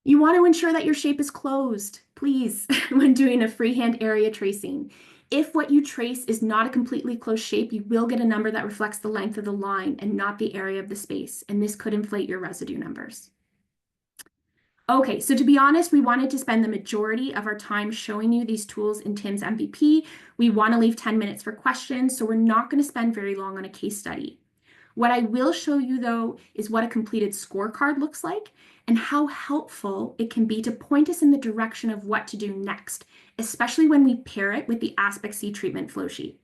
You want to ensure that your shape is closed, please, when doing a freehand area tracing. If what you trace is not a completely closed shape, you will get a number that reflects the length of the line and not the area of the space, and this could inflate your residue numbers. Okay, so to be honest, we wanted to spend the majority of our time showing you these tools in TIMS MVP. We want to leave 10 minutes for questions, so we're not going to spend very long on a case study. What I will show you, though, is what a completed scorecard looks like and how helpful it can be to point us in the direction of what to do next, especially when we pair it with the ASPEKT-C treatment flow sheet.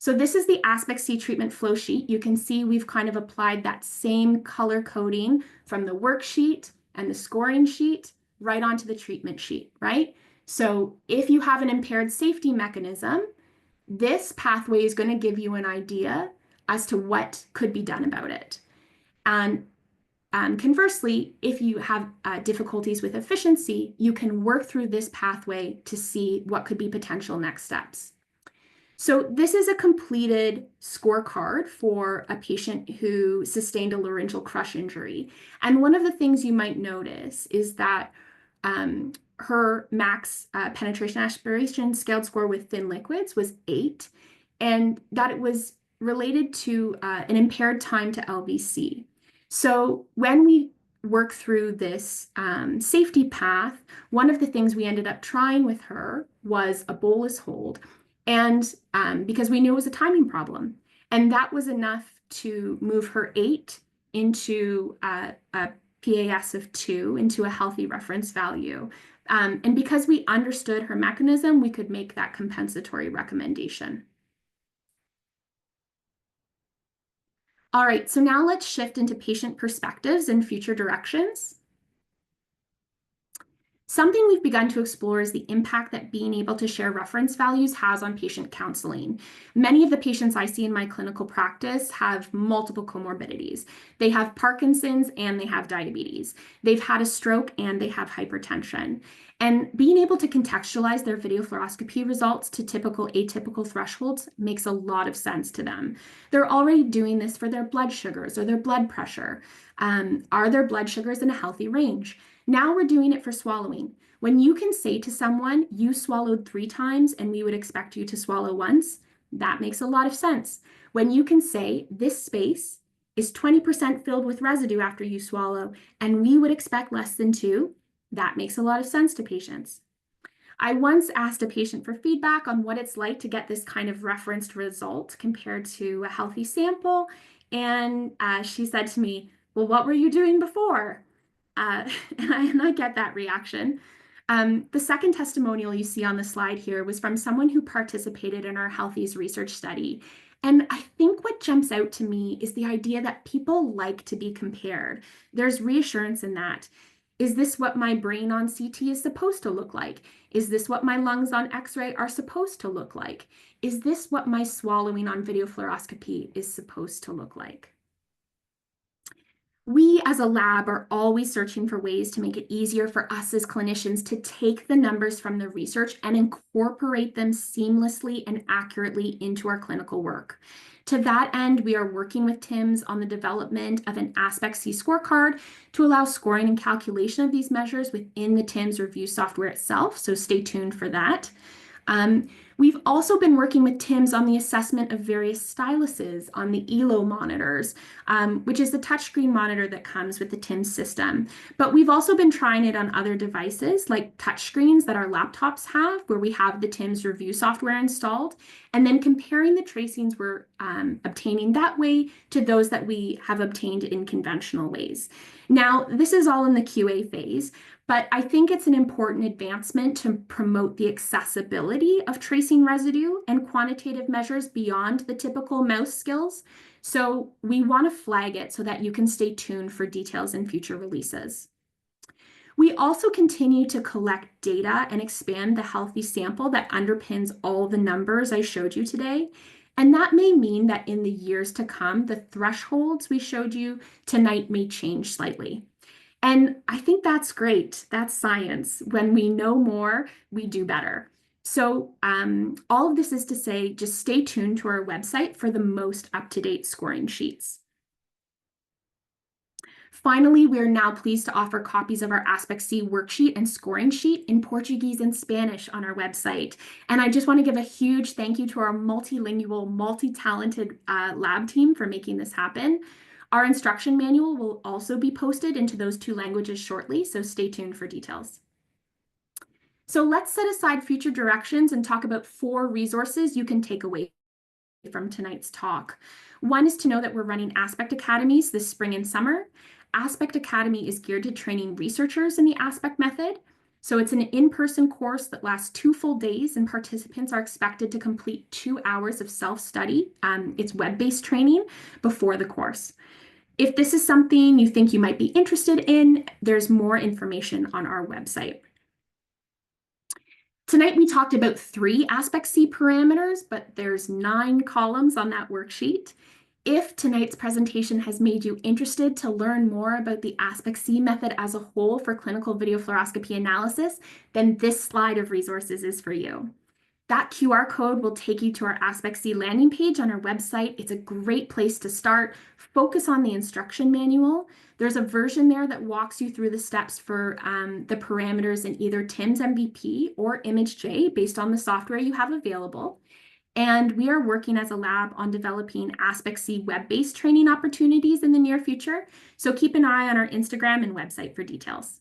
So this is the ASPEKT-C treatment flow sheet. You can see we've kind of applied that same color coding from the worksheet and the scoring sheet right onto the treatment sheet, right? So if you have an impaired safety mechanism, this pathway is going to give you an idea as to what could be done about it. And conversely, if you have difficulties with efficiency, you can work through this pathway to see what could be potential next steps. So this is a completed scorecard for a patient who sustained a laryngeal crush injury. And one of the things you might notice is that her max penetration aspiration scaled score with thin liquids was 8, and that it was related to an impaired time to LVC. So when we work through this safety path, one of the things we ended up trying with her was a bolus hold. And because we knew it was a timing problem, and that was enough to move her 8 into a PAS of 2 into a healthy reference value. And because we understood her mechanism, we could make that compensatory recommendation. All right, so now let's shift into patient perspectives and future directions. Something we've begun to explore is the impact that being able to share reference values has on patient counseling. Many of the patients I see in my clinical practice have multiple comorbidities. They have Parkinson's and they have diabetes. They've had a stroke and they have hypertension. And being able to contextualize their videofluoroscopy results to typical atypical thresholds makes a lot of sense to them. They're already doing this for their blood sugars or their blood pressure. Are their blood sugars in a healthy range? Now we're doing it for swallowing. When you can say to someone, you swallowed 3 times and we would expect you to swallow once, that makes a lot of sense. When you can say, this space is 20% filled with residue after you swallow, and we would expect less than 2, that makes a lot of sense to patients. I once asked a patient for feedback on what it's like to get this kind of referenced result compared to a healthy sample, and she said to me, well, what were you doing before? And I get that reaction. The second testimonial you see on the slide here was from someone who participated in our Healthies research study. And I think what jumps out to me is the idea that people like to be compared. There's reassurance in that. Is this what my brain on CT is supposed to look like? Is this what my lungs on X-ray are supposed to look like? Is this what my swallowing on videofluoroscopy is supposed to look like? We as a lab are always searching for ways to make it easier for us as clinicians to take the numbers from the research and incorporate them seamlessly and accurately into our clinical work. To that end, we are working with TIMS on the development of an ASPEKT-C scorecard to allow scoring and calculation of these measures within the TIMS review software itself, so stay tuned for that. We've also been working with TIMS on the assessment of various styluses on the ELO monitors, which is the touchscreen monitor that comes with the TIMS system. But we've also been trying it on other devices like touchscreens that our laptops have, where we have the TIMS review software installed, and then comparing the tracings we're obtaining that way to those that we have obtained in conventional ways. Now, this is all in the QA phase, but I think it's an important advancement to promote the accessibility of tracing residue and quantitative measures beyond the typical mouse skills. So we want to flag it so that you can stay tuned for details in future releases. We also continue to collect data and expand the healthy sample that underpins all the numbers I showed you today. And that may mean that in the years to come, the thresholds we showed you tonight may change slightly. And I think that's great. That's science. When we know more, we do better. So all of this is to say, just stay tuned to our website for the most up-to-date scoring sheets. Finally, we are now pleased to offer copies of our ASPEKT-C worksheet and scoring sheet in Portuguese and Spanish on our website. And I just want to give a huge thank you to our multilingual, multi-talented lab team for making this happen. Our instruction manual will also be posted into those 2 languages shortly, so stay tuned for details. So let's set aside future directions and talk about 4 resources you can take away from tonight's talk. One is to know that we're running ASPEKT Academies this spring and summer. ASPEKT Academy is geared to training researchers in the ASPEKT method. So it's an in-person course that lasts 2 full days, and participants are expected to complete 2 hours of self-study. It's web-based training before the course. If this is something you think you might be interested in, there's more information on our website. Tonight we talked about 3 ASPEKT-C parameters, but there's 9 columns on that worksheet. If tonight's presentation has made you interested to learn more about the ASPEKT-C method as a whole for clinical video fluoroscopy analysis, then this slide of resources is for you. That QR code will take you to our ASPEKT-C landing page on our website. It's a great place to start. Focus on the instruction manual. There's a version there that walks you through the steps for the parameters in either TIMS MVP or ImageJ based on the software you have available. And we are working as a lab on developing ASPEKT-C web-based training opportunities in the near future. So keep an eye on our Instagram and website for details.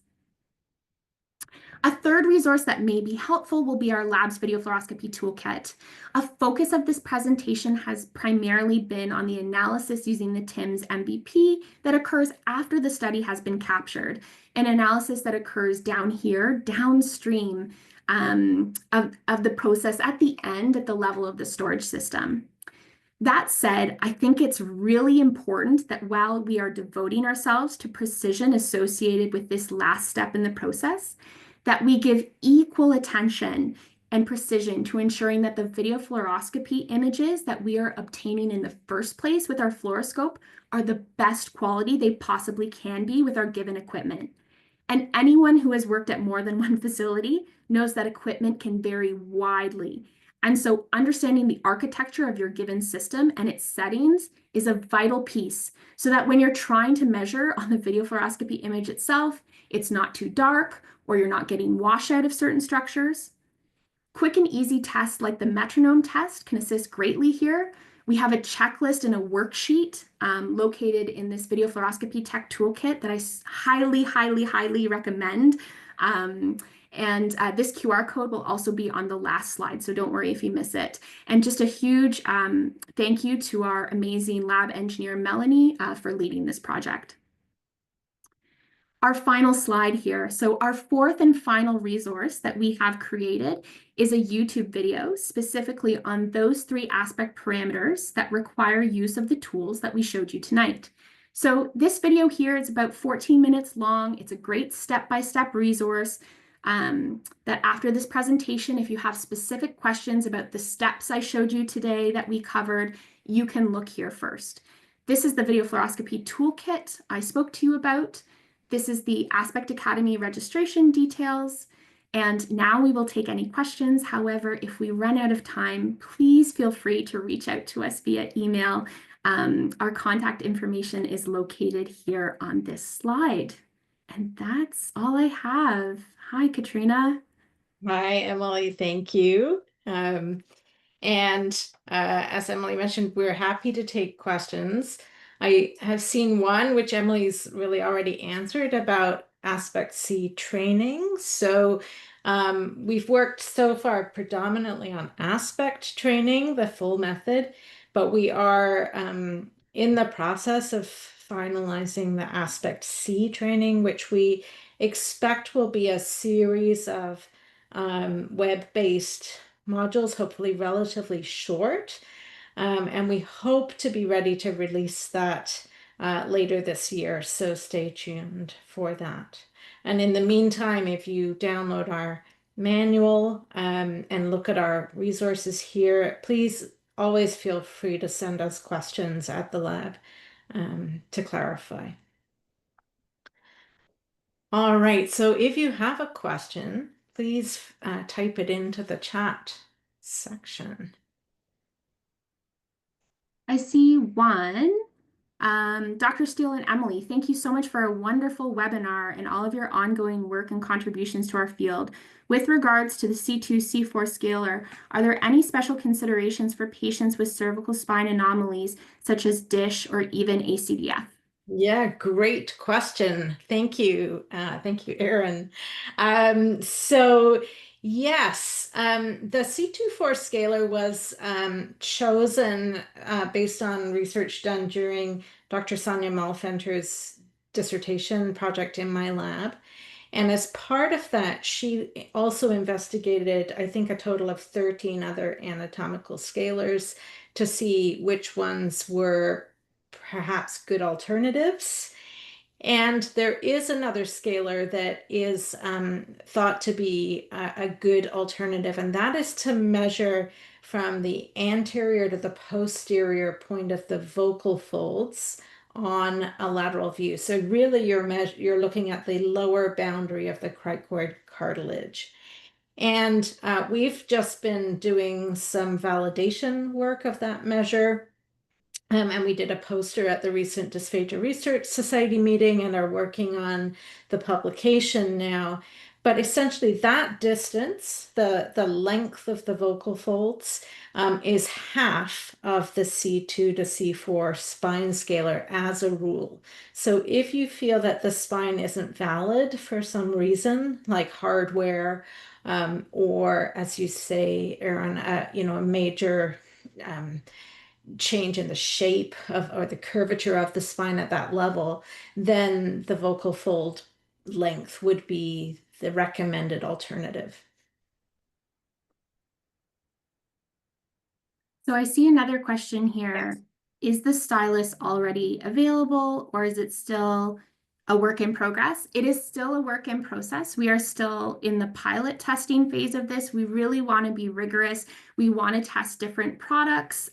A third resource that may be helpful will be our Labs Video Fluoroscopy Toolkit. A focus of this presentation has primarily been on the analysis using the TIMS MVP that occurs after the study has been captured, an analysis that occurs down here, downstream of the process at the end at the level of the storage system. That said, I think it's really important that while we are devoting ourselves to precision associated with this last step in the process, that we give equal attention and precision to ensuring that the video fluoroscopy images that we are obtaining in the first place with our fluoroscope are the best quality they possibly can be with our given equipment. And anyone who has worked at more than one facility knows that equipment can vary widely. And so understanding the architecture of your given system and its settings is a vital piece so that when you're trying to measure on the video fluoroscopy image itself, it's not too dark or you're not getting washout of certain structures. Quick and easy tests like the metronome test can assist greatly here. We have a checklist and a worksheet located in this Video Fluoroscopy Tech Toolkit that I highly, highly, highly recommend. This QR code will also be on the last slide, so don't worry if you miss it. And just a huge thank you to our amazing lab engineer, Melanie, for leading this project. Our final slide here. So our fourth and final resource that we have created is a YouTube video specifically on those 3 aspect parameters that require use of the tools that we showed you tonight. So this video here is about 14 minutes long. It's a great step-by-step resource that after this presentation, if you have specific questions about the steps I showed you today that we covered, you can look here first. This is the Video Fluoroscopy Toolkit I spoke to you about. This is the Aspect Academy registration details. And now we will take any questions. However, if we run out of time, please feel free to reach out to us via email. Our contact information is located here on this slide. And that's all I have. Hi, Catriona. Hi, Emily. Thank you. As Emily mentioned, we're happy to take questions. I have seen one which Emily's really already answered about ASPEKT-C training. So we've worked so far predominantly on ASPECT training, the full method, but we are in the process of finalizing the ASPEKT-C training, which we expect will be a series of web-based modules, hopefully relatively short. And we hope to be ready to release that later this year, so stay tuned for that. And in the meantime, if you download our manual and look at our resources here, please always feel free to send us questions at the lab to clarify. All right, so if you have a question, please type it into the chat section. I see one. Dr. Steele and Emily, thank you so much for a wonderful webinar and all of your ongoing work and contributions to our field. With regards to the C2, C4 scaler, are there any special considerations for patients with cervical spine anomalies such as DISH or even ACDF? Yeah, great question. Thank you. Thank you, Erin. Yes, the C24 scaler was chosen based on research done during Dr. Sonia Malfenter's dissertation project in my lab. And as part of that, she also investigated, I think, a total of 13 other anatomical scalars to see which ones were perhaps good alternatives. And there is another scalar that is thought to be a good alternative, and that is to measure from the anterior to the posterior point of the vocal folds on a lateral view. So really you're looking at the lower boundary of the cricoid cartilage. And we've just been doing some validation work of that measure. And we did a poster at the recent Dysphagia Research Society meeting and are working on the publication now. But essentially that distance, the length of the vocal folds, is half of the C2 to C4 spine scalar as a rule. So if you feel that the spine isn't valid for some reason, like hardware, or as you say, Aaron, a major change in the shape of or the curvature of the spine at that level, then the vocal fold length would be the recommended alternative. So I see another question here. Is the stylus already available, or is it still a work in progress? It is still a work in process. We are still in the pilot testing phase of this. We really want to be rigorous. We want to test different products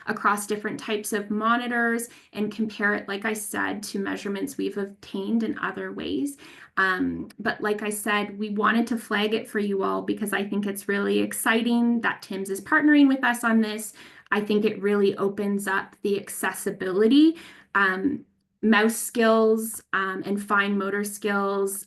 across different types of monitors and compare it, like I said, to measurements we've obtained in other ways. But like I said, we wanted to flag it for you all because I think it's really exciting that TIMS is partnering with us on this. I think it really opens up the accessibility, mouse skills, and fine motor skills.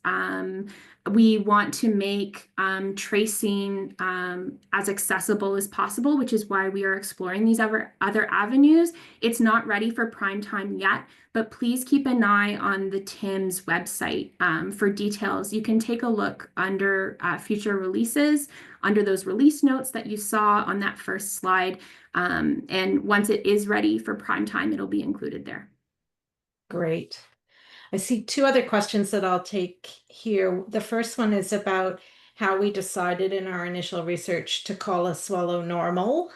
We want to make tracing as accessible as possible, which is why we are exploring these other avenues. It's not ready for prime time yet, but please keep an eye on the TIMS website for details. You can take a look under future releases, under those release notes that you saw on that first slide. And once it is ready for prime time, it'll be included there. Great. I see two other questions that I'll take here. The first one is about how we decided in our initial research to call a swallow normal.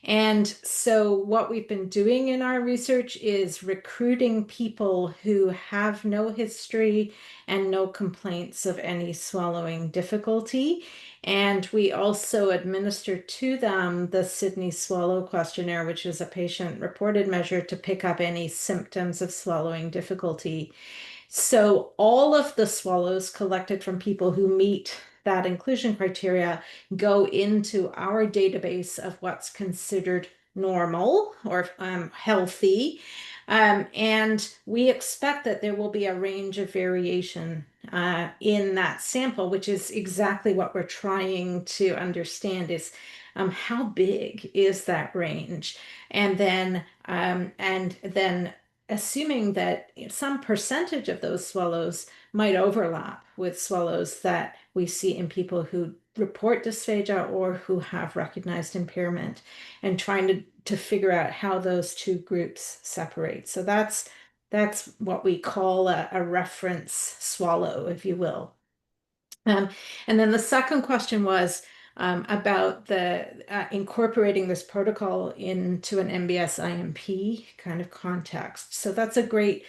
And so what we've been doing in our research is recruiting people who have no history and no complaints of any swallowing difficulty. And we also administer to them the Sydney Swallow Questionnaire, which is a patient-reported measure to pick up any symptoms of swallowing difficulty. So all of the swallows collected from people who meet that inclusion criteria go into our database of what's considered normal or healthy. And we expect that there will be a range of variation in that sample, which is exactly what we're trying to understand is how big is that range? And then assuming that some percentage of those swallows might overlap with swallows that we see in people who report dysphagia or who have recognized impairment, and trying to figure out how those two groups separate. So that's what we call a reference swallow, if you will. And then the second question was about the incorporating this protocol into an MBS-IMP kind of context. So that's a great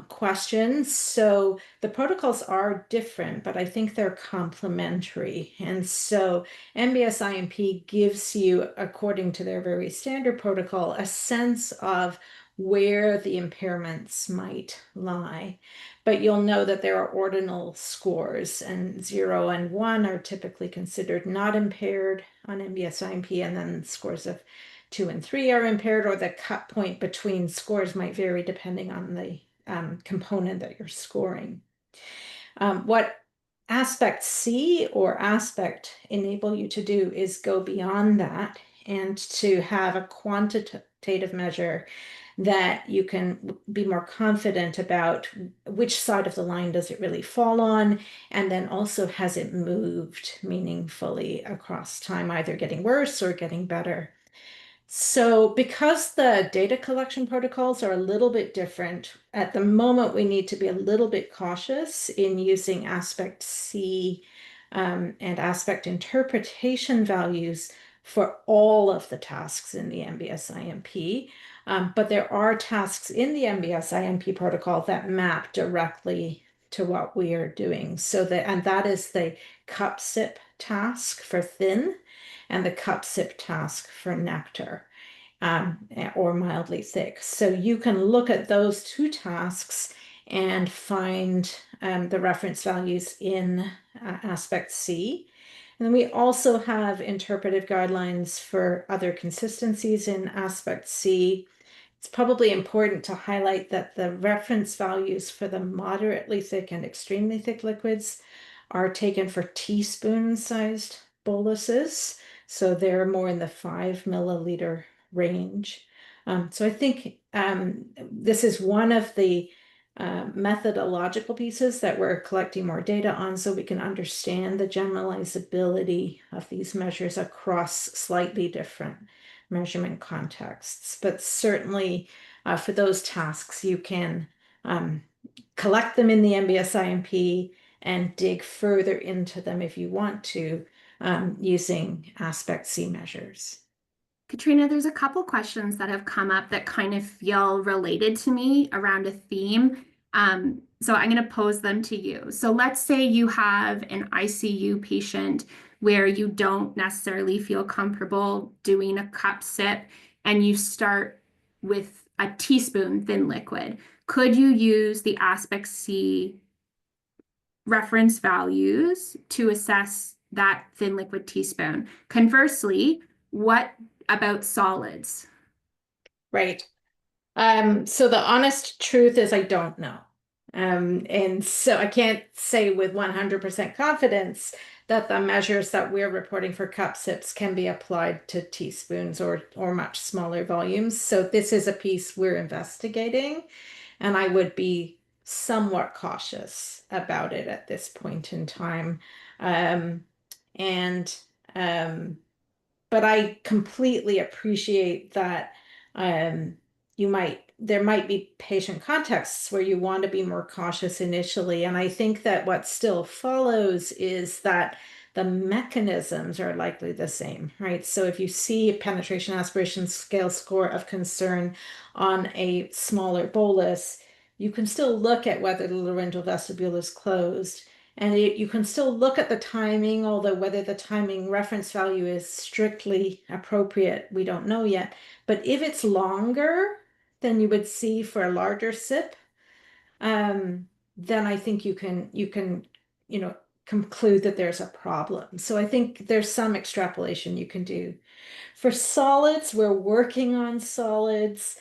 question. So the protocols are different, but I think they're complementary. And so MBS-IMP gives you, according to their very standard protocol, a sense of where the impairments might lie. But you'll know that there are ordinal scores, and 0 and 1 are typically considered not impaired on MBS-IMP, and then scores of 2 and 3 are impaired, or the cut point between scores might vary depending on the component that you're scoring. What ASPEKT-C or ASPEKT enable you to do is go beyond that and to have a quantitative measure that you can be more confident about which side of the line does it really fall on, and then also has it moved meaningfully across time, either getting worse or getting better. So because the data collection protocols are a little bit different, at the moment we need to be a little bit cautious in using ASPEKT-C and aspect interpretation values for all of the tasks in the MBS-IMP. But there are tasks in the MBS-IMP protocol that map directly to what we are doing. And that is the cup-sip task for thin and the cup-sip task for nectar, or mildly thick. So you can look at those two tasks and find the reference values in ASPEKT-C. And then we also have interpretive guidelines for other consistencies in ASPEKT-C. It's probably important to highlight that the reference values for the moderately thick and extremely thick liquids are taken for teaspoon-sized boluses. So they're more in the 5 milliliter range. So I think this is one of the methodological pieces that we're collecting more data on so we can understand the generalizability of these measures across slightly different measurement contexts. But certainly for those tasks, you can collect them in the MBS-IMP and dig further into them if you want to, using ASPEKT-C measures. Catriona, there's a couple questions that have come up that kind of feel related to me around a theme. So I'm going to pose them to you. So let's say you have an ICU patient where you don't necessarily feel comfortable doing a cup sip and you start with a teaspoon thin liquid. Could you use the ASPEKT-C reference values to assess that thin liquid teaspoon? Conversely, what about solids? Right. So the honest truth is I don't know. And so I can't say with 100% confidence that the measures that we're reporting for cup sips can be applied to teaspoons or much smaller volumes. So this is a piece we're investigating, and I would be somewhat cautious about it at this point in time. But I completely appreciate that there might be patient contexts where you want to be more cautious initially. And I think that what still follows is that the mechanisms are likely the same, right? So if you see a penetration aspiration scale score of concern on a smaller bolus, you can still look at whether the laryngeal vestibule is closed. And you can still look at the timing, although whether the timing reference value is strictly appropriate, we don't know yet. But if it's longer than you would see for a larger sip, then I think you can conclude that there's a problem. So I think there's some extrapolation you can do. For solids, we're working on solids.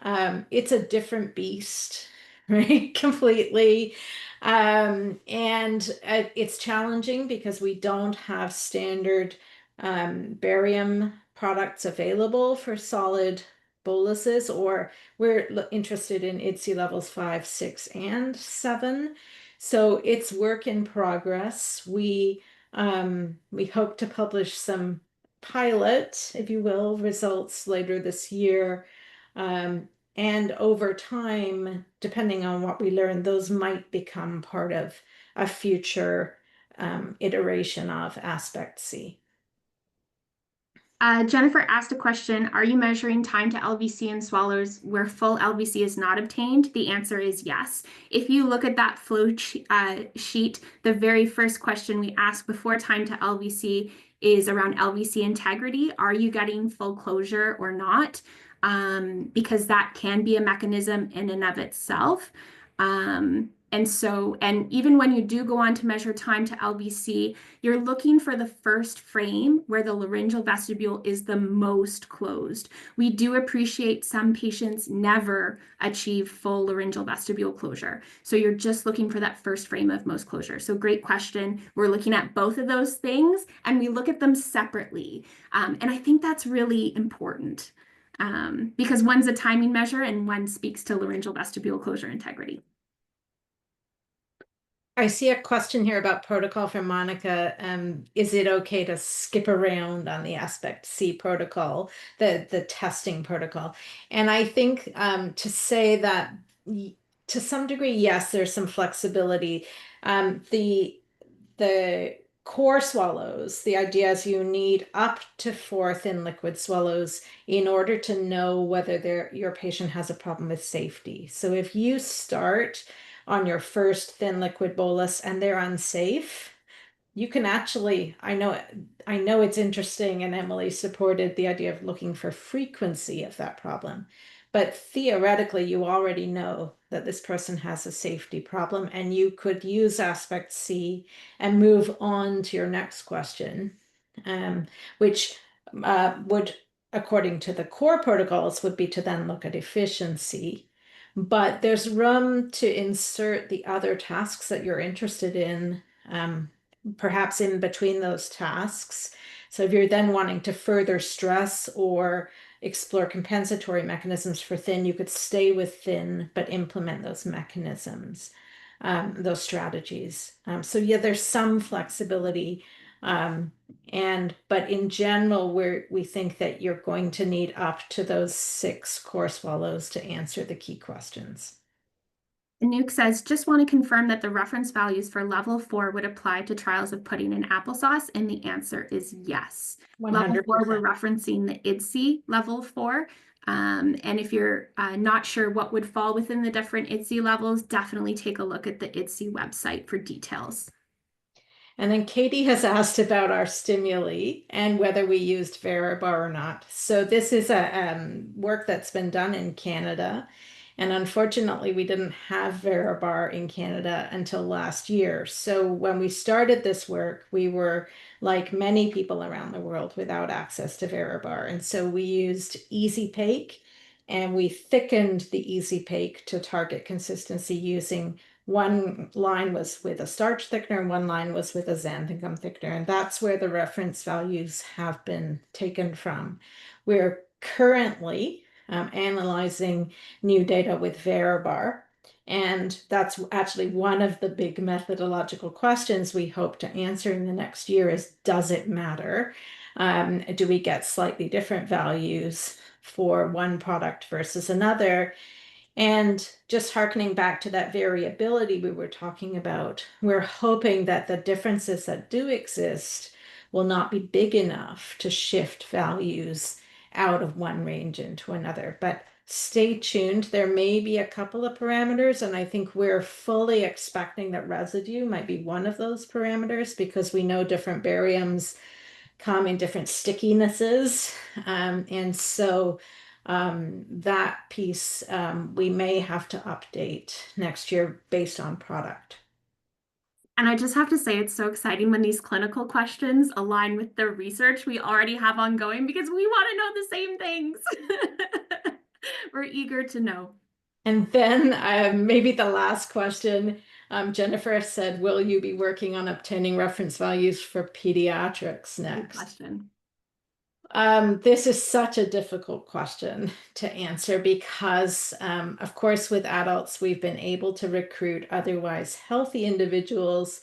It's a different beast, right? Completely. And it's challenging because we don't have standard barium products available for solid boluses, or we're interested in IDSI levels 5, 6, and 7. So it's work in progress. We hope to publish some pilot, if you will, results later this year. And over time, depending on what we learn, those might become part of a future iteration of ASPEKT-C. Jennifer asked a question, are you measuring time to LVC in swallows where full LVC is not obtained? The answer is yes. If you look at that flow sheet, the very first question we ask before time to LVC is around LVC integrity. Are you getting full closure or not? Because that can be a mechanism in and of itself. And even when you do go on to measure time to LVC, you're looking for the first frame where the laryngeal vestibule is the most closed. We do appreciate some patients never achieve full laryngeal vestibule closure. So you're just looking for that first frame of most closure. So great question. We're looking at both of those things and we look at them separately. And I think that's really important because one's a timing measure and one speaks to laryngeal vestibule closure integrity. I see a question here about protocol from Monica. Is it okay to skip around on the ASPEKT-C protocol, the testing protocol? And I think to say that to some degree, yes, there's some flexibility. The core swallows, the idea is you need up to 4 thin liquid swallows in order to know whether your patient has a problem with safety. So if you start on your first thin liquid bolus and they're unsafe, you can actually, I know it's interesting, and Emily supported the idea of looking for frequency of that problem. But theoretically, you already know that this person has a safety problem, and you could use ASPEKT-C and move on to your next question, which would, according to the core protocols, would be to then look at efficiency. But there's room to insert the other tasks that you're interested in, perhaps in between those tasks. So if you're then wanting to further stress or explore compensatory mechanisms for thin, you could stay with thin, but implement those mechanisms, those strategies. So yeah, there's some flexibility. But in general, we think that you're going to need up to those 6 core swallows to answer the key questions. Nuke says, just want to confirm that the reference values for level 4 would apply to trials of pudding and applesauce, and the answer is yes. 100%. Level 4, we're referencing the IDSI level 4. And if you're not sure what would fall within the different IDSI levels, definitely take a look at the IDSI website for details. And then Katie has asked about our stimuli and whether we used Veribar or not. So this is a work that's been done in Canada. And unfortunately, we didn't have Veribar in Canada until last year. So when we started this work, we were, like many people around the world, without access to Veribar. And so we used EasyPake, and we thickened the EasyPake to target consistency using one line was with a starch thickener, and one line was with a xanthan thickener, and that's where the reference values have been taken from. We're currently analyzing new data with Veribar, and that's actually one of the big methodological questions we hope to answer in the next year is, does it matter? Do we get slightly different values for one product versus another? And just hearkening back to that variability we were talking about, we're hoping that the differences that do exist will not be big enough to shift values out of one range into another. But stay tuned. There may be a couple of parameters, and I think we're fully expecting that residue might be one of those parameters because we know different bariums come in different stickinesses. And so that piece we may have to update next year based on product. And I just have to say, it's so exciting when these clinical questions align with the research we already have ongoing because we want to know the same things. We're eager to know. And then maybe the last question, Jennifer said, will you be working on obtaining reference values for pediatrics next? Good question. This is such a difficult question to answer because, of course, with adults, we've been able to recruit otherwise healthy individuals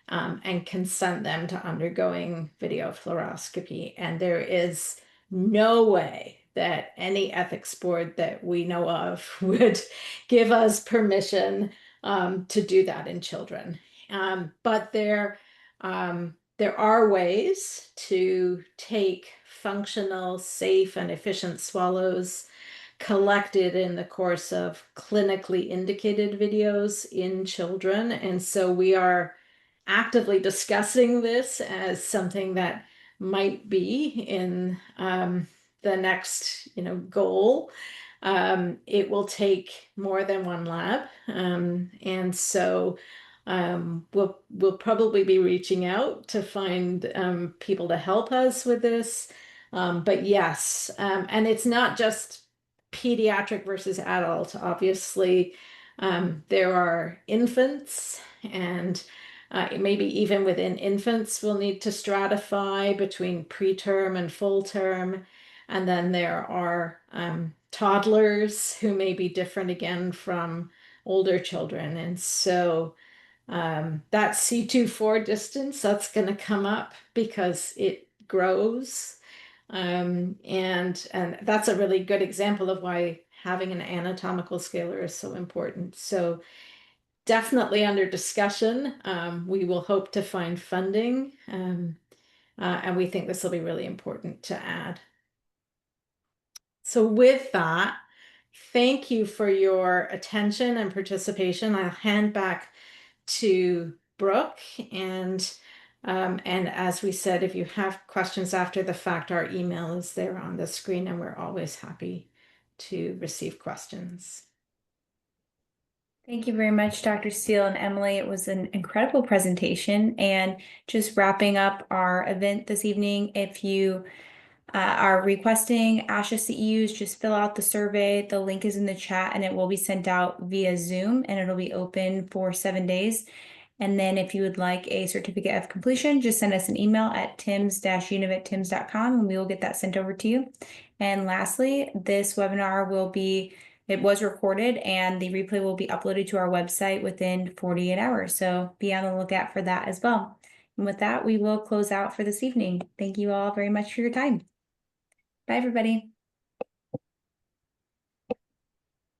and consent them to undergoing videofluoroscopy. And there is no way that any ethics board that we know of would give us permission to do that in children. But there are ways to take functional, safe, and efficient swallows collected in the course of clinically indicated videos in children. And so we are actively discussing this as something that might be in the next, goal. It will take more than one lab. And so we'll probably be reaching out to find people to help us with this. But yes, and it's not just pediatric versus adult. Obviously, there are infants, and maybe even within infants, we'll need to stratify between preterm and full term. And then there are toddlers who may be different again from older children. And so That C24 distance, that's going to come up because it grows. And that's a really good example of why having an anatomical scaler is so important. So definitely under discussion. We will hope to find funding, and we think this will be really important to add. So with that, thank you for your attention and participation. I'll hand back to Brooke, and as we said, if you have questions after the fact, our email is there on the screen, and we're always happy to receive questions. Thank you very much, Dr. Steele and Emily. It was an incredible presentation. And just wrapping up our event this evening, if you are requesting ASHA CEUs, just fill out the survey. The link is in the chat and it will be sent out via Zoom, and it'll be open for 7 days. And then if you would like a certificate of completion, just send us an email at tims-univ@tims.com and we will get that sent over to you. And lastly, this webinar it was recorded and the replay will be uploaded to our website within 48 hours. So be on the lookout for that as well. And with that, we will close out for this evening. Thank you all very much for your time. Bye, everybody.